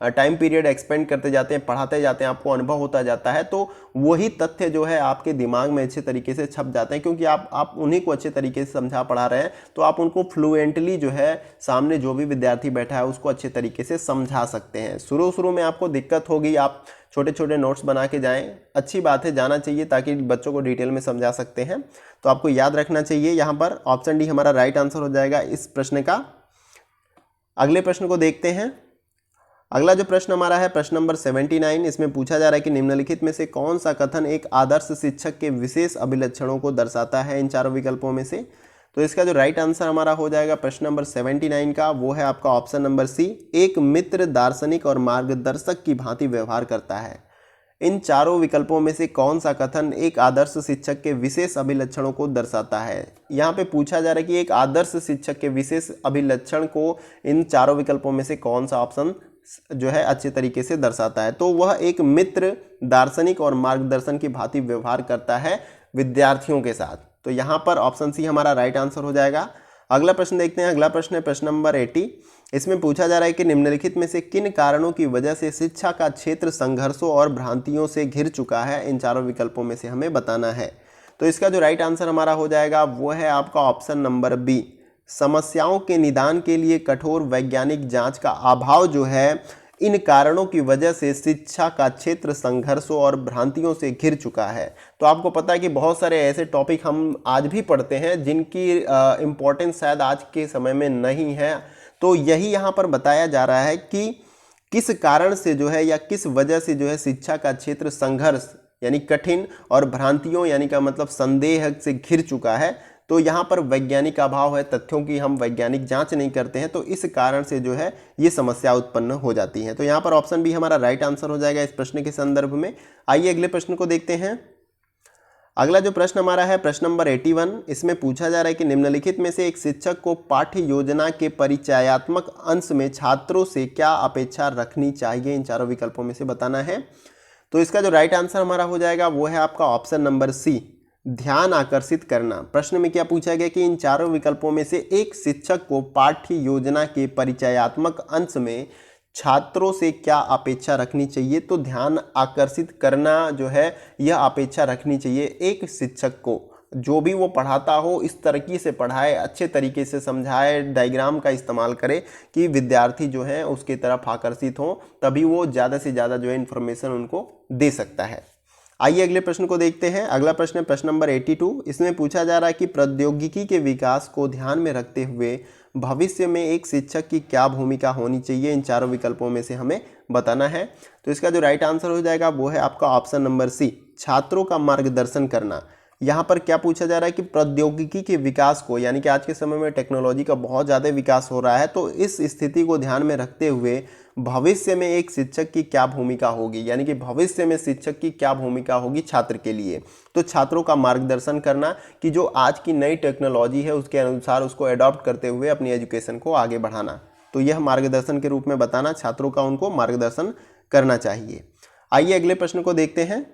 टाइम पीरियड एक्सपेंड करते जाते हैं, पढ़ाते जाते हैं, आपको अनुभव होता जाता है, तो वही तथ्य जो है आपके दिमाग में अच्छे तरीके से छप जाते हैं, क्योंकि आप उन्हीं को अच्छे तरीके से समझा पढ़ा रहे हैं। तो आप उनको फ्लुएंटली जो है सामने जो भी विद्यार्थी बैठा है उसको अच्छे तरीके से समझा सकते हैं। शुरू में आपको दिक्कत होगी, आप छोटे छोटे नोट्स बना के जाएं, अच्छी बात है, जाना चाहिए ताकि बच्चों को डिटेल में समझा सकते हैं। तो आपको याद रखना चाहिए, यहाँ पर ऑप्शन डी हमारा राइट आंसर हो जाएगा इस प्रश्न का। अगले प्रश्न को देखते हैं। अगला जो प्रश्न हमारा है प्रश्न नंबर 79। इसमें पूछा जा रहा है कि निम्नलिखित में से कौन सा कथन एक आदर्श शिक्षक के विशेष अभिलक्षणों को दर्शाता है इन चारों विकल्पों में से। तो इसका जो राइट आंसर हमारा हो जाएगा प्रश्न नंबर 79 का वो है आपका ऑप्शन नंबर सी, एक मित्र, दार्शनिक और मार्गदर्शक की भांति व्यवहार करता है। इन चारों विकल्पों में से कौन सा कथन एक आदर्श शिक्षक के विशेष अभिलक्षणों को दर्शाता है। यहाँ पे पूछा जा रहा है कि एक आदर्श शिक्षक के विशेष अभिलक्षण को इन चारों विकल्पों में से कौन सा ऑप्शन जो है अच्छे तरीके से दर्शाता है। तो वह एक मित्र, दार्शनिक और मार्गदर्शन की भांति व्यवहार करता है विद्यार्थियों के साथ। तो यहाँ पर ऑप्शन सी हमारा राइट आंसर हो जाएगा। अगला प्रश्न देखते हैं। अगला प्रश्न है प्रश्न नंबर 80। इसमें पूछा जा रहा है कि निम्नलिखित में से किन कारणों की वजह से शिक्षा का क्षेत्र संघर्षों और भ्रांतियों से घिर चुका है, इन चारों विकल्पों में से हमें बताना है। तो इसका जो राइट आंसर हमारा हो जाएगा वो है आपका ऑप्शन नंबर बी, समस्याओं के निदान के लिए कठोर वैज्ञानिक जांच का अभाव जो है, इन कारणों की वजह से शिक्षा का क्षेत्र संघर्षों और भ्रांतियों से घिर चुका है। तो आपको पता है कि बहुत सारे ऐसे टॉपिक हम आज भी पढ़ते हैं जिनकी इम्पोर्टेंस शायद आज के समय में नहीं है। तो यही यहाँ पर बताया जा रहा है कि किस कारण से जो है या किस वजह से जो है शिक्षा का क्षेत्र संघर्ष यानी कठिन और भ्रांतियों यानी का मतलब संदेह से घिर चुका है। तो यहाँ पर वैज्ञानिक अभाव है, तथ्यों की हम वैज्ञानिक जांच नहीं करते हैं, तो इस कारण से जो है ये समस्या उत्पन्न हो जाती है। तो यहाँ पर ऑप्शन बी हमारा राइट आंसर हो जाएगा इस प्रश्न के संदर्भ में। आइए अगले प्रश्न को देखते हैं। अगला जो प्रश्न हमारा है प्रश्न नंबर 81। इसमें पूछा जा रहा है कि निम्नलिखित में से एक शिक्षक को पाठ्य योजना के परिचयात्मक अंश में छात्रों से क्या अपेक्षा रखनी चाहिए, इन चारों विकल्पों में से बताना है। तो इसका जो राइट आंसर हमारा हो जाएगा वो है आपका ऑप्शन नंबर सी, ध्यान आकर्षित करना। प्रश्न में क्या पूछा गया कि इन चारों विकल्पों में से एक शिक्षक को पाठ्य योजना के परिचयात्मक अंश में छात्रों से क्या अपेक्षा रखनी चाहिए। तो ध्यान आकर्षित करना जो है यह अपेक्षा रखनी चाहिए एक शिक्षक को, जो भी वो पढ़ाता हो इस तरीके से पढ़ाए, अच्छे तरीके से समझाए, डायग्राम का इस्तेमाल करे कि विद्यार्थी जो है उसकी तरफ आकर्षित हो, तभी वो ज़्यादा से ज़्यादा जो है इन्फॉर्मेशन उनको दे सकता है। आइए अगले प्रश्न को देखते हैं। अगला प्रश्न है प्रश्न नंबर 82। इसमें पूछा जा रहा है कि प्रौद्योगिकी के विकास को ध्यान में रखते हुए भविष्य में एक शिक्षक की क्या भूमिका होनी चाहिए, इन चारों विकल्पों में से हमें बताना है। तो इसका जो राइट आंसर हो जाएगा वो है आपका ऑप्शन नंबर सी, छात्रों का मार्गदर्शन करना। यहाँ पर क्या पूछा जा रहा है कि प्रौद्योगिकी के विकास को, यानी कि आज के समय में टेक्नोलॉजी का बहुत ज़्यादा विकास हो रहा है, तो इस स्थिति को ध्यान में रखते हुए भविष्य में एक शिक्षक की क्या भूमिका होगी, यानी कि भविष्य में शिक्षक की क्या भूमिका होगी छात्र के लिए। तो छात्रों का मार्गदर्शन करना कि जो आज की नई टेक्नोलॉजी है उसके अनुसार उसको अडॉप्ट करते हुए अपनी एजुकेशन को आगे बढ़ाना। तो यह मार्गदर्शन के रूप में बताना, छात्रों का उनको मार्गदर्शन करना चाहिए। आइए अगले प्रश्न को देखते हैं।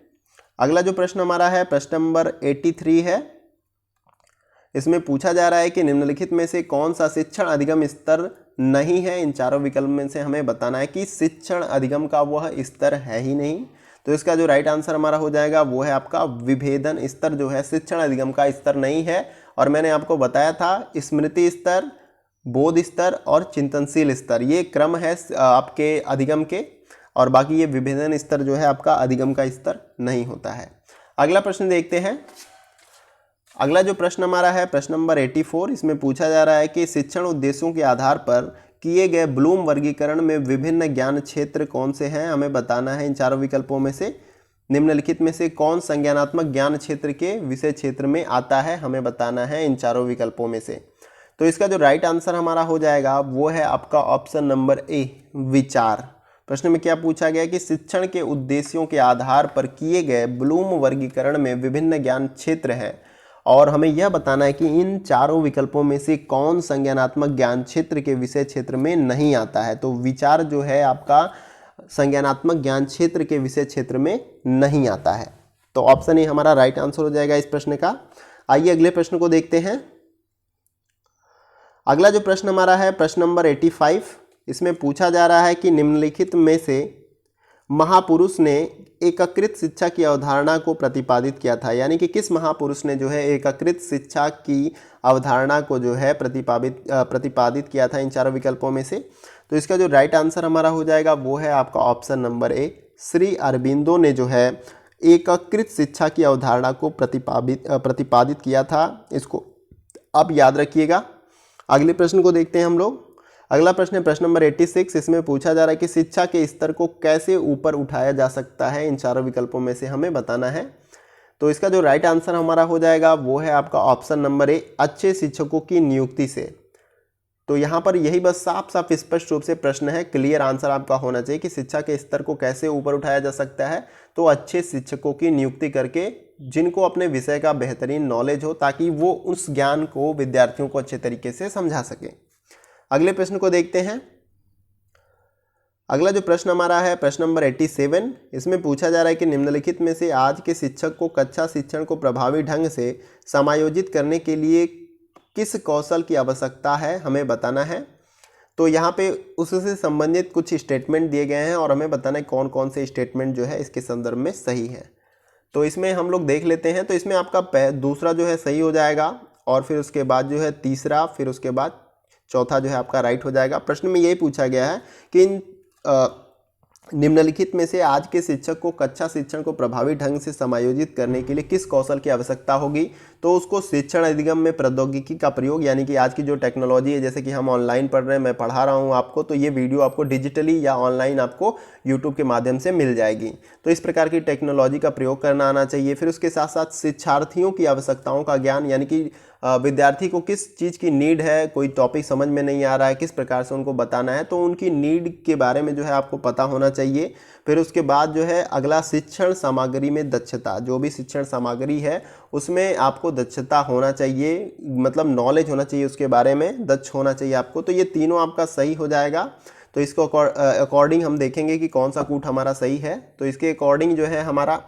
अगला जो प्रश्न हमारा है प्रश्न नंबर 83 है। इसमें पूछा जा रहा है कि निम्नलिखित में से कौन सा शिक्षण अधिगम स्तर नहीं है। इन चारों विकल्प में से हमें बताना है कि शिक्षण अधिगम का वह स्तर है ही नहीं। तो इसका जो राइट आंसर हमारा हो जाएगा वो है आपका विभेदन स्तर जो है शिक्षण अधिगम का स्तर नहीं है। और मैंने आपको बताया था स्मृति स्तर, बोध स्तर और चिंतनशील स्तर, ये क्रम है आपके अधिगम के, और बाकी ये विभेदन स्तर जो है आपका अधिगम का स्तर नहीं होता है। अगला प्रश्न देखते हैं। अगला जो प्रश्न हमारा है प्रश्न नंबर 84। इसमें पूछा जा रहा है कि शिक्षण उद्देश्यों के आधार पर किए गए ब्लूम वर्गीकरण में विभिन्न ज्ञान क्षेत्र कौन से हैं। हमें बताना है इन चारों विकल्पों में से निम्नलिखित में से कौन संज्ञानात्मक ज्ञान क्षेत्र के विषय क्षेत्र में आता है। हमें बताना है इन चारों विकल्पों में से। तो इसका जो राइट आंसर हमारा हो जाएगा वो है आपका ऑप्शन नंबर ए, विचार। प्रश्न में क्या पूछा गया कि शिक्षण के उद्देश्यों के आधार पर किए गए ब्लूम वर्गीकरण में विभिन्न ज्ञान क्षेत्र हैं, और हमें यह बताना है कि इन चारों विकल्पों में से कौन संज्ञानात्मक ज्ञान क्षेत्र के विषय क्षेत्र में नहीं आता है। तो विचार जो है आपका संज्ञानात्मक ज्ञान क्षेत्र के विषय क्षेत्र में नहीं आता है। तो ऑप्शन ए हमारा राइट आंसर हो जाएगा इस प्रश्न का। आइए अगले प्रश्न को देखते हैं। अगला जो प्रश्न हमारा है प्रश्न नंबर 85। इसमें पूछा जा रहा है कि निम्नलिखित में से महापुरुष ने एकीकृत शिक्षा की अवधारणा को प्रतिपादित किया था, यानी कि किस महापुरुष ने जो है एकीकृत शिक्षा की अवधारणा को जो है प्रतिपादित किया था इन चारों विकल्पों में से। तो इसका जो राइट आंसर हमारा हो जाएगा वो है आपका option number A, Shri Aurobindo ने जो है एकीकृत शिक्षा की अवधारणा को प्रतिपादित किया था। इसको आप याद रखिएगा। अगले प्रश्न को देखते हैं हम लोग। अगला प्रश्न है प्रश्न नंबर 86। इसमें पूछा जा रहा है कि शिक्षा के स्तर को कैसे ऊपर उठाया जा सकता है। इन चारों विकल्पों में से हमें बताना है। तो इसका जो राइट आंसर हमारा हो जाएगा वो है आपका ऑप्शन नंबर ए, अच्छे शिक्षकों की नियुक्ति से। तो यहाँ पर यही बस साफ साफ स्पष्ट रूप से प्रश्न है, क्लियर आंसर आपका होना चाहिए कि शिक्षा के स्तर को कैसे ऊपर उठाया जा सकता है। तो अच्छे शिक्षकों की नियुक्ति करके, जिनको अपने विषय का बेहतरीन नॉलेज हो, ताकि वो उस ज्ञान को विद्यार्थियों को अच्छे तरीके से समझा सके। अगले प्रश्न को देखते हैं। अगला जो प्रश्न हमारा है प्रश्न नंबर 87। इसमें पूछा जा रहा है कि निम्नलिखित में से आज के शिक्षक को कक्षा शिक्षण को प्रभावी ढंग से समायोजित करने के लिए किस कौशल की आवश्यकता है। हमें बताना है। तो यहाँ पे उससे संबंधित कुछ स्टेटमेंट दिए गए हैं और हमें बताना है कौन कौन से स्टेटमेंट जो है इसके संदर्भ में सही है। तो इसमें हम लोग देख लेते हैं। तो इसमें आपका दूसरा जो है सही हो जाएगा, और फिर उसके बाद जो है तीसरा, फिर उसके बाद चौथा जो है आपका राइट हो जाएगा। प्रश्न में यही पूछा गया है कि इन निम्नलिखित में से आज के शिक्षक को कक्षा शिक्षण को प्रभावी ढंग से समायोजित करने के लिए किस कौशल की आवश्यकता होगी। तो उसको शिक्षण अधिगम में प्रौद्योगिकी का प्रयोग, यानी कि आज की जो टेक्नोलॉजी है, जैसे कि हम ऑनलाइन पढ़ रहे हैं, मैं पढ़ा रहा हूं आपको, तो ये वीडियो आपको डिजिटली या ऑनलाइन आपको यूट्यूब के माध्यम से मिल जाएगी। तो इस प्रकार की टेक्नोलॉजी का प्रयोग करना आना चाहिए। फिर उसके साथ साथ शिक्षार्थियों की आवश्यकताओं का ज्ञान, यानी कि विद्यार्थी को किस चीज़ की नीड है, कोई टॉपिक समझ में नहीं आ रहा है, किस प्रकार से उनको बताना है, तो उनकी नीड के बारे में जो है आपको पता होना चाहिए। फिर उसके बाद जो है अगला शिक्षण सामग्री में दक्षता, जो भी शिक्षण सामग्री है उसमें आपको दक्षता होना चाहिए, मतलब नॉलेज होना चाहिए उसके बारे में, दक्ष होना चाहिए आपको। तो ये तीनों आपका सही हो जाएगा। तो इसको अकॉर्डिंग हम देखेंगे कि कौन सा कूट हमारा सही है। तो इसके अकॉर्डिंग जो है हमारा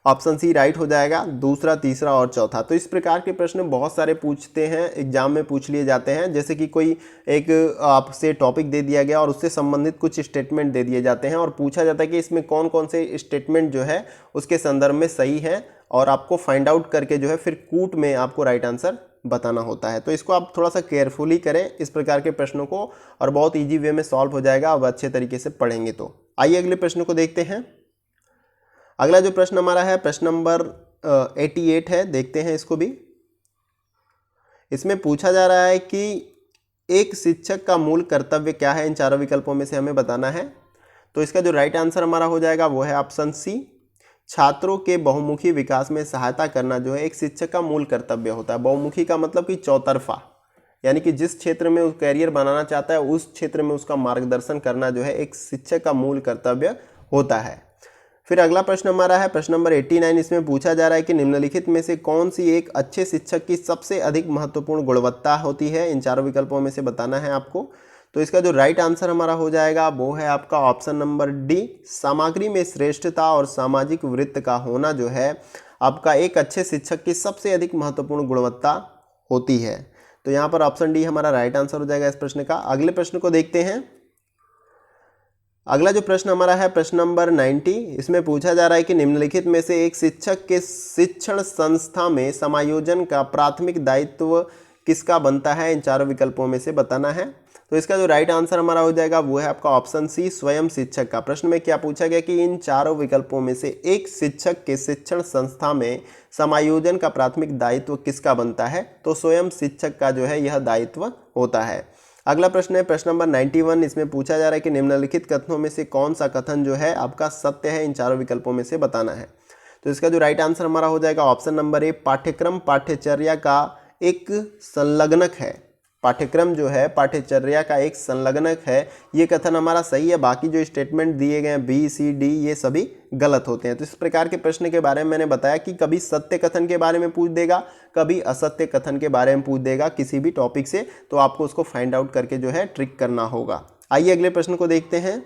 ऑप्शन सी राइट हो जाएगा, दूसरा, तीसरा और चौथा। तो इस प्रकार के प्रश्न बहुत सारे पूछते हैं, एग्जाम में पूछ लिए जाते हैं। जैसे कि कोई एक आपसे टॉपिक दे दिया गया और उससे संबंधित कुछ स्टेटमेंट दे दिए जाते हैं और पूछा जाता है कि इसमें कौन कौन से स्टेटमेंट जो है उसके संदर्भ में सही है, और आपको फाइंड आउट करके जो है फिर कूट में आपको राइट आंसर बताना होता है। तो इसको आप थोड़ा सा केयरफुली करें इस प्रकार के प्रश्नों को, और बहुत ईजी वे में सॉल्व हो जाएगा अब अच्छे तरीके से पढ़ेंगे तो। आइए अगले प्रश्न को देखते हैं। अगला जो प्रश्न हमारा है प्रश्न नंबर 88 है, देखते हैं इसको भी। इसमें पूछा जा रहा है कि एक शिक्षक का मूल कर्तव्य क्या है। इन चारों विकल्पों में से हमें बताना है। तो इसका जो राइट आंसर हमारा हो जाएगा वो है ऑप्शन सी, छात्रों के बहुमुखी विकास में सहायता करना जो है एक शिक्षक का मूल कर्तव्य होता है। बहुमुखी का मतलब कि चौतरफा, यानी कि जिस क्षेत्र में वो कैरियर बनाना चाहता है उस क्षेत्र में उसका मार्गदर्शन करना जो है एक शिक्षक का मूल कर्तव्य होता है। फिर अगला प्रश्न हमारा है प्रश्न नंबर 89। इसमें पूछा जा रहा है कि निम्नलिखित में से कौन सी एक अच्छे शिक्षक की सबसे अधिक महत्वपूर्ण गुणवत्ता होती है। इन चारों विकल्पों में से बताना है आपको। तो इसका जो राइट आंसर हमारा हो जाएगा वो है आपका ऑप्शन नंबर डी, सामग्री में श्रेष्ठता और सामाजिक वृत्त का होना जो है आपका एक अच्छे शिक्षक की सबसे अधिक महत्वपूर्ण गुणवत्ता होती है। तो यहाँ पर ऑप्शन डी हमारा राइट आंसर हो जाएगा इस प्रश्न का। अगले प्रश्न को देखते हैं। अगला जो प्रश्न हमारा है प्रश्न नंबर 90। इसमें पूछा जा रहा है कि निम्नलिखित में से एक शिक्षक के शिक्षण संस्था में समायोजन का प्राथमिक दायित्व किसका बनता है। इन चारों विकल्पों में से बताना है। तो इसका जो राइट आंसर हमारा हो जाएगा वो है आपका ऑप्शन सी, स्वयं शिक्षक का। प्रश्न में क्या पूछा गया कि इन चारों विकल्पों में से एक शिक्षक के शिक्षण संस्था में समायोजन का प्राथमिक दायित्व किसका बनता है। तो स्वयं शिक्षक का जो है यह दायित्व होता है। अगला प्रश्न है प्रश्न नंबर 91। इसमें पूछा जा रहा है कि निम्नलिखित कथनों में से कौन सा कथन जो है आपका सत्य है। इन चारों विकल्पों में से बताना है। तो इसका जो राइट आंसर हमारा हो जाएगा ऑप्शन नंबर ए, पाठ्यक्रम पाठ्यचर्या का एक संलग्नक है। पाठ्यक्रम जो है पाठ्यचर्या का एक संलग्नक है, ये कथन हमारा सही है। बाकी जो स्टेटमेंट दिए गए हैं बी सी डी ये सभी गलत होते हैं। तो इस प्रकार के प्रश्न के बारे में मैंने बताया कि कभी सत्य कथन के बारे में पूछ देगा, कभी असत्य कथन के बारे में पूछ देगा किसी भी टॉपिक से, तो आपको उसको फाइंड आउट करके जो है ट्रिक करना होगा। आइए अगले प्रश्न को देखते हैं।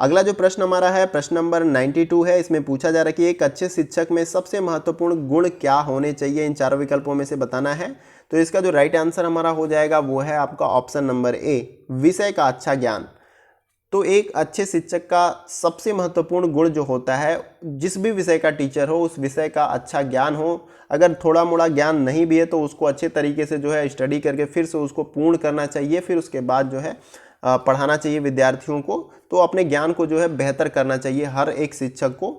अगला जो प्रश्न हमारा है प्रश्न नंबर 92 है। इसमें पूछा जा रहा है कि एक अच्छे शिक्षक में सबसे महत्वपूर्ण गुण क्या होने चाहिए। इन चारों विकल्पों में से बताना है। तो इसका जो राइट आंसर हमारा हो जाएगा वो है आपका ऑप्शन नंबर ए, विषय का अच्छा ज्ञान। तो एक अच्छे शिक्षक का सबसे महत्वपूर्ण गुण जो होता है, जिस भी विषय का टीचर हो उस विषय का अच्छा ज्ञान हो। अगर थोड़ा मोड़ा ज्ञान नहीं भी है तो उसको अच्छे तरीके से जो है स्टडी करके फिर से उसको पूर्ण करना चाहिए। फिर उसके बाद जो है पढ़ाना चाहिए विद्यार्थियों को। तो अपने ज्ञान को जो है बेहतर करना चाहिए हर एक शिक्षक को।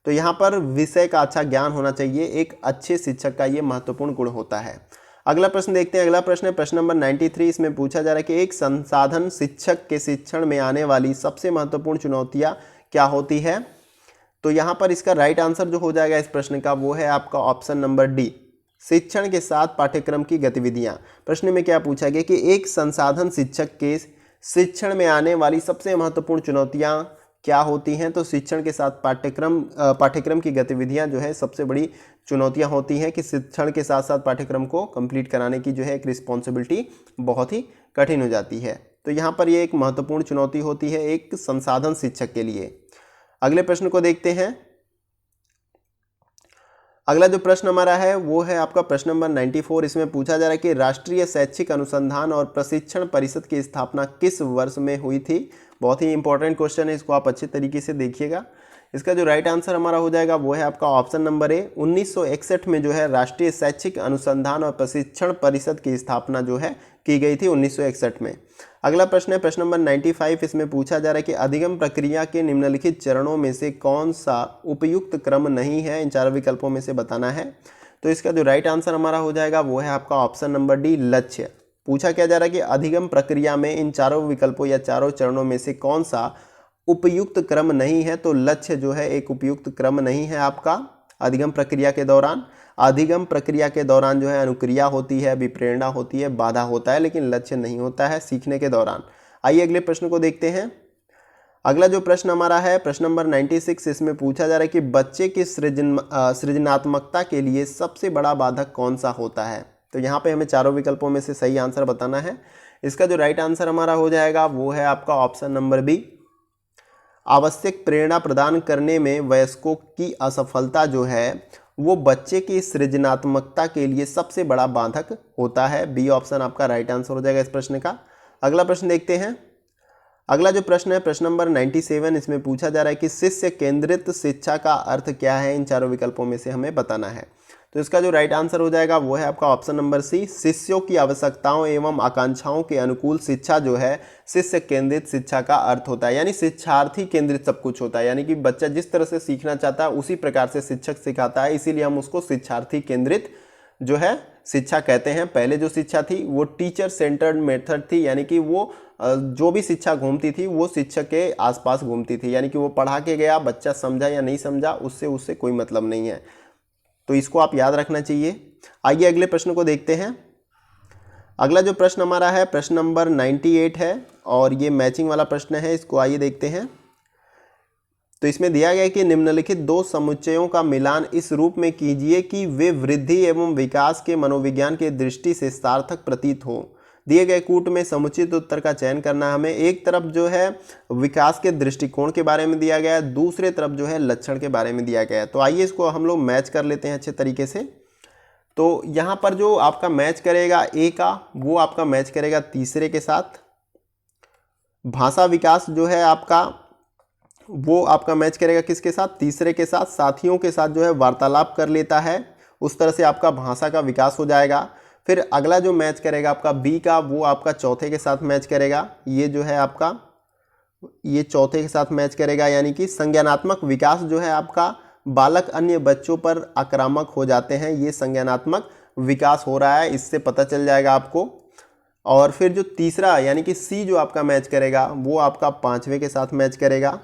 तो यहाँ पर विषय का अच्छा ज्ञान होना चाहिए, एक अच्छे शिक्षक का ये महत्वपूर्ण गुण होता है। अगला प्रश्न देखते हैं। अगला प्रश्न है प्रश्न नंबर 93। इसमें पूछा जा रहा है कि एक संसाधन शिक्षक के शिक्षण में आने वाली सबसे महत्वपूर्ण चुनौतियाँ क्या होती है। तो यहाँ पर इसका राइट आंसर जो हो जाएगा इस प्रश्न का वो है आपका ऑप्शन नंबर डी, शिक्षण के साथ पाठ्यक्रम की गतिविधियाँ। प्रश्न में क्या पूछा गया कि एक संसाधन शिक्षक के शिक्षण में आने वाली सबसे महत्वपूर्ण चुनौतियाँ क्या होती हैं। तो शिक्षण के साथ पाठ्यक्रम की गतिविधियां जो है सबसे बड़ी चुनौतियां होती हैं कि शिक्षण के साथ साथ पाठ्यक्रम को कंप्लीट कराने की जो है एक रिस्पॉन्सिबिलिटी बहुत ही कठिन हो जाती है। तो यहाँ पर ये एक महत्वपूर्ण चुनौती होती है एक संसाधन शिक्षक के लिए। अगले प्रश्न को देखते हैं। अगला जो प्रश्न हमारा है वो है आपका प्रश्न नंबर 94। इसमें पूछा जा रहा है कि राष्ट्रीय शैक्षिक अनुसंधान और प्रशिक्षण परिषद की स्थापना किस वर्ष में हुई थी। बहुत ही इंपॉर्टेंट क्वेश्चन है, इसको आप अच्छे तरीके से देखिएगा। इसका जो राइट आंसर हमारा हो जाएगा वो है आपका ऑप्शन नंबर ए, 1961 में जो है राष्ट्रीय शैक्षिक अनुसंधान और प्रशिक्षण परिषद की स्थापना जो है की गई थी 1961 में। अगला प्रश्न है प्रश्न नंबर 95। इसमें पूछा जा रहा है कि अधिगम प्रक्रिया के निम्नलिखित चरणों में से कौन सा उपयुक्त क्रम नहीं है। इन चारों विकल्पों में से बताना है। तो इसका जो राइट आंसर हमारा हो जाएगा वो है आपका ऑप्शन नंबर डी, लक्ष्य। पूछा क्या जा रहा है कि अधिगम प्रक्रिया में इन चारों विकल्पों या चारों चरणों में से कौन सा उपयुक्त क्रम नहीं है। तो लक्ष्य जो है एक उपयुक्त क्रम नहीं है आपका अधिगम प्रक्रिया के दौरान। अधिगम प्रक्रिया के दौरान जो है अनुक्रिया होती है, विप्रेरणा होती है, बाधा होता है, लेकिन लक्ष्य नहीं होता है सीखने के दौरान। आइए अगले प्रश्न को देखते हैं। अगला जो प्रश्न हमारा है प्रश्न नंबर 96। इसमें पूछा जा रहा है कि बच्चे की सृजनात्मकता के लिए सबसे बड़ा बाधक कौन सा होता है। तो यहाँ पे हमें चारों विकल्पों में से सही आंसर बताना है। इसका जो राइट आंसर हमारा हो जाएगा वो है आपका ऑप्शन नंबर बी, आवश्यक प्रेरणा प्रदान करने में वयस्कों की असफलता जो है वो बच्चे की सृजनात्मकता के लिए सबसे बड़ा बाधक होता है। बी ऑप्शन आपका राइट आंसर हो जाएगा इस प्रश्न का। अगला प्रश्न देखते हैं। अगला जो प्रश्न है प्रश्न नंबर 97। इसमें पूछा जा रहा है कि शिष्य केंद्रित शिक्षा का अर्थ क्या है। इन चारों विकल्पों में से हमें बताना है। तो इसका जो राइट आंसर हो जाएगा वो है आपका ऑप्शन नंबर सी, शिष्यों की आवश्यकताओं एवं आकांक्षाओं के अनुकूल शिक्षा जो है शिष्य केंद्रित शिक्षा का अर्थ होता है। यानी शिक्षार्थी केंद्रित सब कुछ होता है, यानी कि बच्चा जिस तरह से सीखना चाहता है उसी प्रकार से शिक्षक सिखाता है, इसीलिए हम उसको शिक्षार्थी केंद्रित जो है शिक्षा कहते हैं। पहले जो शिक्षा थी वो टीचर सेंटर्ड मेथड थी, यानी कि वो जो भी शिक्षा घूमती थी वो शिक्षक के आसपास घूमती थी, यानी कि वो पढ़ा के गया, बच्चा समझा या नहीं समझा उससे कोई मतलब नहीं है। तो इसको आप याद रखना चाहिए। आइए अगले प्रश्न को देखते हैं। अगला जो प्रश्न हमारा है प्रश्न नंबर 98 है और ये मैचिंग वाला प्रश्न है। इसको आइए देखते हैं। तो इसमें दिया गया है कि निम्नलिखित दो समुच्चयों का मिलान इस रूप में कीजिए कि वे वृद्धि एवं विकास के मनोविज्ञान के दृष्टि से सार्थक प्रतीत हो। दिए गए कूट में समुचित उत्तर का चयन करना। हमें एक तरफ जो है विकास के दृष्टिकोण के बारे में दिया गया है, दूसरे तरफ जो है लक्षण के बारे में दिया गया है। तो आइए इसको हम लोग मैच कर लेते हैं अच्छे तरीके से। तो यहाँ पर जो आपका मैच करेगा ए का, वो आपका मैच करेगा तीसरे के साथ। भाषा विकास जो है आपका, वो आपका मैच करेगा किसके साथ? तीसरे के साथ। साथियों के साथ जो है वार्तालाप कर लेता है, उस तरह से आपका भाषा का विकास हो जाएगा। फिर अगला जो मैच करेगा आपका बी का, वो आपका चौथे के साथ मैच करेगा। ये जो है आपका, ये चौथे के साथ मैच करेगा, यानी कि संज्ञानात्मक विकास जो है आपका, बालक अन्य बच्चों पर आक्रामक हो जाते हैं, ये संज्ञानात्मक विकास हो रहा है, इससे पता चल जाएगा आपको। और फिर जो तीसरा यानी कि सी जो आपका मैच करेगा, वो आपका पांचवे के साथ मैच करेगा।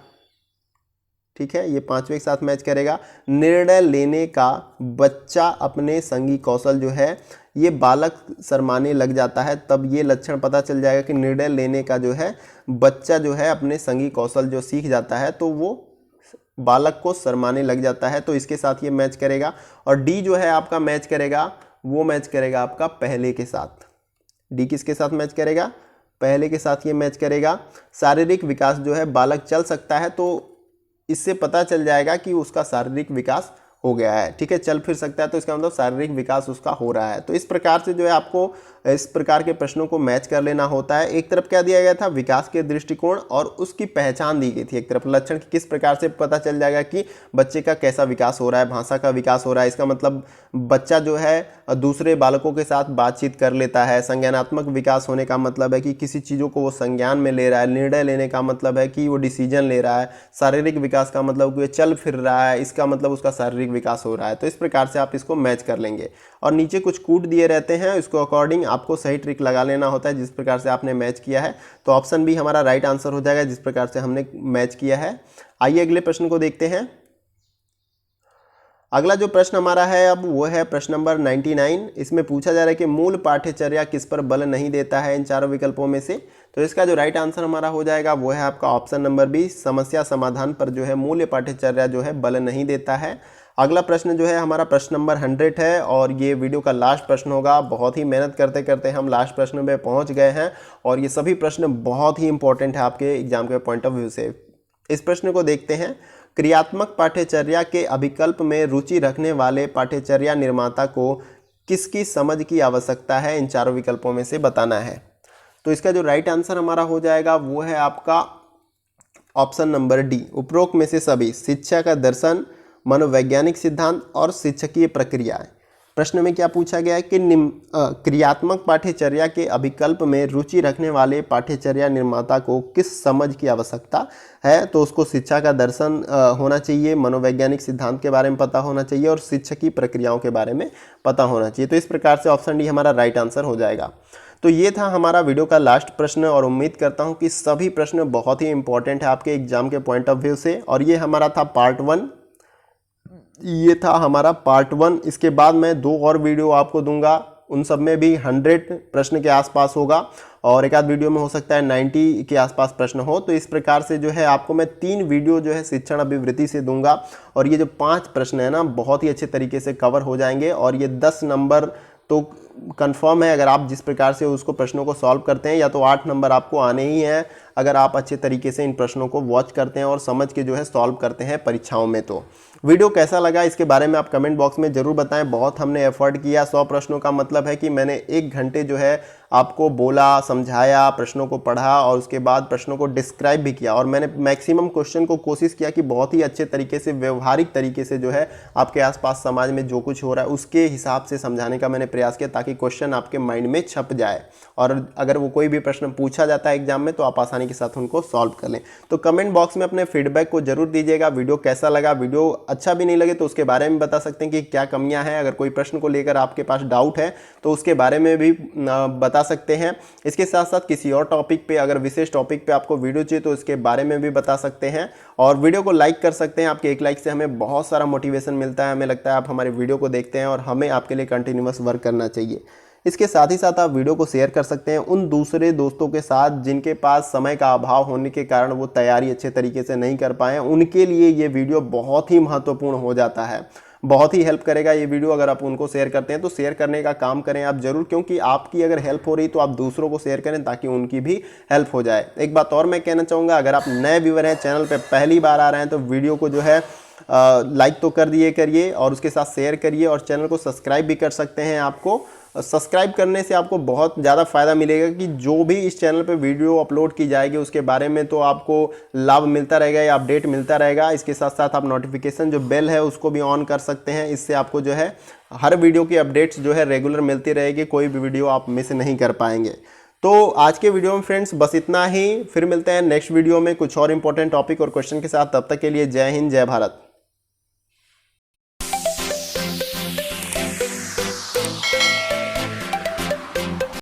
ठीक है, ये पांचवे के साथ मैच करेगा। निर्णय लेने का बच्चा अपने संगी कौशल जो है, ये बालक शर्माने लग जाता है, तब ये लक्षण पता चल जाएगा कि निर्णय लेने का जो है बच्चा जो है अपने संगी कौशल जो सीख जाता है, तो वो बालक को शर्माने लग जाता है, तो इसके साथ ये मैच करेगा। और डी जो है आपका मैच करेगा, वो मैच करेगा आपका पहले के साथ। डी किसके साथ मैच करेगा? पहले के साथ ये मैच करेगा। शारीरिक विकास जो है, बालक चल सकता है, तो इससे पता चल जाएगा कि उसका शारीरिक विकास हो गया है। ठीक है, चल फिर सकता है, तो इसका मतलब शारीरिक विकास उसका हो रहा है। तो इस प्रकार से जो है आपको इस प्रकार के प्रश्नों को मैच कर लेना होता है। एक तरफ क्या दिया गया था? विकास के दृष्टिकोण और उसकी पहचान दी गई थी। एक तरफ लक्षण की, किस प्रकार से पता चल जाएगा कि बच्चे का कैसा विकास हो रहा है, भाषा का विकास हो रहा है, इसका मतलब बच्चा जो है दूसरे बालकों के साथ बातचीत कर लेता है। संज्ञानात्मक विकास होने का मतलब है कि किसी चीज़ों को वो संज्ञान में ले रहा है। निर्णय लेने का मतलब है कि वो डिसीजन ले रहा है। शारीरिक विकास का मतलब कि चल फिर रहा है, इसका मतलब उसका शारीरिक विकास हो रहा है। तो इस प्रकार से आप इसको मैच कर लेंगे। और नीचे कुछ कूट दिए रहते हैं, इसको अकॉर्डिंग आपको सही ट्रिक लगा लेना होता है जिस प्रकार से आपने मैच किया है। तो ऑप्शन बी हमारा राइट आंसर हो जाएगा, जिस प्रकार से हमने मैच किया है। आइए अगले प्रश्न को देखते हैं। अगला जो प्रश्न हमारा है अब वो है प्रश्न नंबर 99। इसमें पूछा जा रहा है कि मूल पाठ्यचर्या किस पर बल नहीं देता है इन चारों विकल्पों में से। तो इसका जो राइट आंसर हमारा हो जाएगा वो है आपका ऑप्शन नंबर बी, समस्या समाधान पर जो है मूल पाठ्यचर्या जो है बल नहीं देता है। अगला प्रश्न जो है हमारा प्रश्न नंबर 100 है और ये वीडियो का लास्ट प्रश्न होगा। बहुत ही मेहनत करते करते हम लास्ट प्रश्न में पहुंच गए हैं और ये सभी प्रश्न बहुत ही इंपॉर्टेंट है आपके एग्जाम के पॉइंट ऑफ व्यू से। इस प्रश्न को देखते हैं। क्रियात्मक पाठ्यचर्या के अभिकल्प में रुचि रखने वाले पाठ्यचर्या निर्माता को किसकी समझ की आवश्यकता है इन चारों विकल्पों में से बताना है। तो इसका जो राइट आंसर हमारा हो जाएगा वो है आपका ऑप्शन नंबर डी, उपरोक्त में से सभी, शिक्षा का दर्शन, मनोवैज्ञानिक सिद्धांत और शिक्षकीय प्रक्रियाएं। प्रश्न में क्या पूछा गया है कि क्रियात्मक पाठ्यचर्या के अभिकल्प में रुचि रखने वाले पाठ्यचर्या निर्माता को किस समझ की आवश्यकता है। तो उसको शिक्षा का दर्शन होना चाहिए, मनोवैज्ञानिक सिद्धांत के बारे में पता होना चाहिए और शिक्षकीय प्रक्रियाओं के बारे में पता होना चाहिए। तो इस प्रकार से ऑप्शन डी हमारा राइट आंसर हो जाएगा। तो ये था हमारा वीडियो का लास्ट प्रश्न और उम्मीद करता हूँ कि सभी प्रश्न बहुत ही इंपॉर्टेंट है आपके एग्जाम के पॉइंट ऑफ व्यू से। और ये हमारा था पार्ट 1, ये था हमारा पार्ट 1। इसके बाद मैं 2 और वीडियो आपको दूंगा, उन सब में भी 100 प्रश्न के आसपास होगा और एक आध वीडियो में हो सकता है 90 के आसपास प्रश्न हो। तो इस प्रकार से जो है आपको मैं 3 वीडियो जो है शिक्षण अभिवृत्ति से दूंगा और ये जो 5 प्रश्न है ना बहुत ही अच्छे तरीके से कवर हो जाएंगे और ये 10 नंबर तो कंफर्म है अगर आप जिस प्रकार से उसको प्रश्नों को सॉल्व करते हैं, या तो 8 नंबर आपको आने ही हैं अगर आप अच्छे तरीके से इन प्रश्नों को वॉच करते हैं और समझ के जो है सॉल्व करते हैं परीक्षाओं में। तो वीडियो कैसा लगा इसके बारे में आप कमेंट बॉक्स में ज़रूर बताएं। बहुत हमने एफर्ट किया, 100 प्रश्नों का मतलब है कि मैंने 1 घंटे जो है आपको बोला, समझाया, प्रश्नों को पढ़ा और उसके बाद प्रश्नों को डिस्क्राइब भी किया और मैंने मैक्सिमम क्वेश्चन को कोशिश किया कि बहुत ही अच्छे तरीके से, व्यवहारिक तरीके से जो है आपके आसपास समाज में जो कुछ हो रहा है उसके हिसाब से समझाने का मैंने प्रयास किया ताकि क्वेश्चन आपके माइंड में छप जाए और अगर वो कोई भी प्रश्न पूछा जाता है एग्जाम में तो आप आसानी आसानी के साथ उनको सॉल्व कर लें। तो कमेंट बॉक्स में अपने फीडबैक को जरूर दीजिएगा। वीडियो कैसा लगा, वीडियो अच्छा भी नहीं लगे तो उसके बारे में बता सकते हैं कि क्या कमियां हैं। अगर कोई प्रश्न को लेकर आपके पास डाउट है तो उसके बारे में भी बता सकते हैं। इसके साथ साथ किसी और टॉपिक पे, अगर विशेष टॉपिक पे आपको वीडियो चाहिए तो इसके बारे में भी बता सकते हैं। और वीडियो को लाइक कर सकते हैं। आपके एक लाइक से हमें बहुत सारा मोटिवेशन मिलता है। हमें लगता है आप हमारे वीडियो को देखते हैं और हमें आपके लिए कंटिन्यूअस वर्क करना चाहिए। इसके साथ ही साथ आप वीडियो को शेयर कर सकते हैं उन दूसरे दोस्तों के साथ जिनके पास समय का अभाव होने के कारण वो तैयारी अच्छे तरीके से नहीं कर पाए। उनके लिए ये वीडियो बहुत ही महत्वपूर्ण हो जाता है, बहुत ही हेल्प करेगा ये वीडियो। अगर आप उनको शेयर करते हैं तो शेयर करने का काम करें आप जरूर, क्योंकि आपकी अगर हेल्प हो रही तो आप दूसरों को शेयर करें ताकि उनकी भी हेल्प हो जाए। एक बात और मैं कहना चाहूँगा, अगर आप नए व्यूअर हैं, चैनल पर पहली बार आ रहे हैं तो वीडियो को जो है लाइक तो कर दिए करिए और उसके साथ शेयर करिए और चैनल को सब्सक्राइब भी कर सकते हैं। आपको सब्सक्राइब करने से आपको बहुत ज़्यादा फायदा मिलेगा कि जो भी इस चैनल पे वीडियो अपलोड की जाएगी उसके बारे में तो आपको लाभ मिलता रहेगा या अपडेट मिलता रहेगा। इसके साथ साथ आप नोटिफिकेशन जो बेल है उसको भी ऑन कर सकते हैं। इससे आपको जो है हर वीडियो की अपडेट्स जो है रेगुलर मिलती रहेगी, कोई भी वीडियो आप मिस नहीं कर पाएंगे। तो आज के वीडियो में फ्रेंड्स बस इतना ही। फिर मिलते हैं नेक्स्ट वीडियो में कुछ और इंपॉर्टेंट टॉपिक और क्वेश्चन के साथ। तब तक के लिए जय हिंद, जय भारत।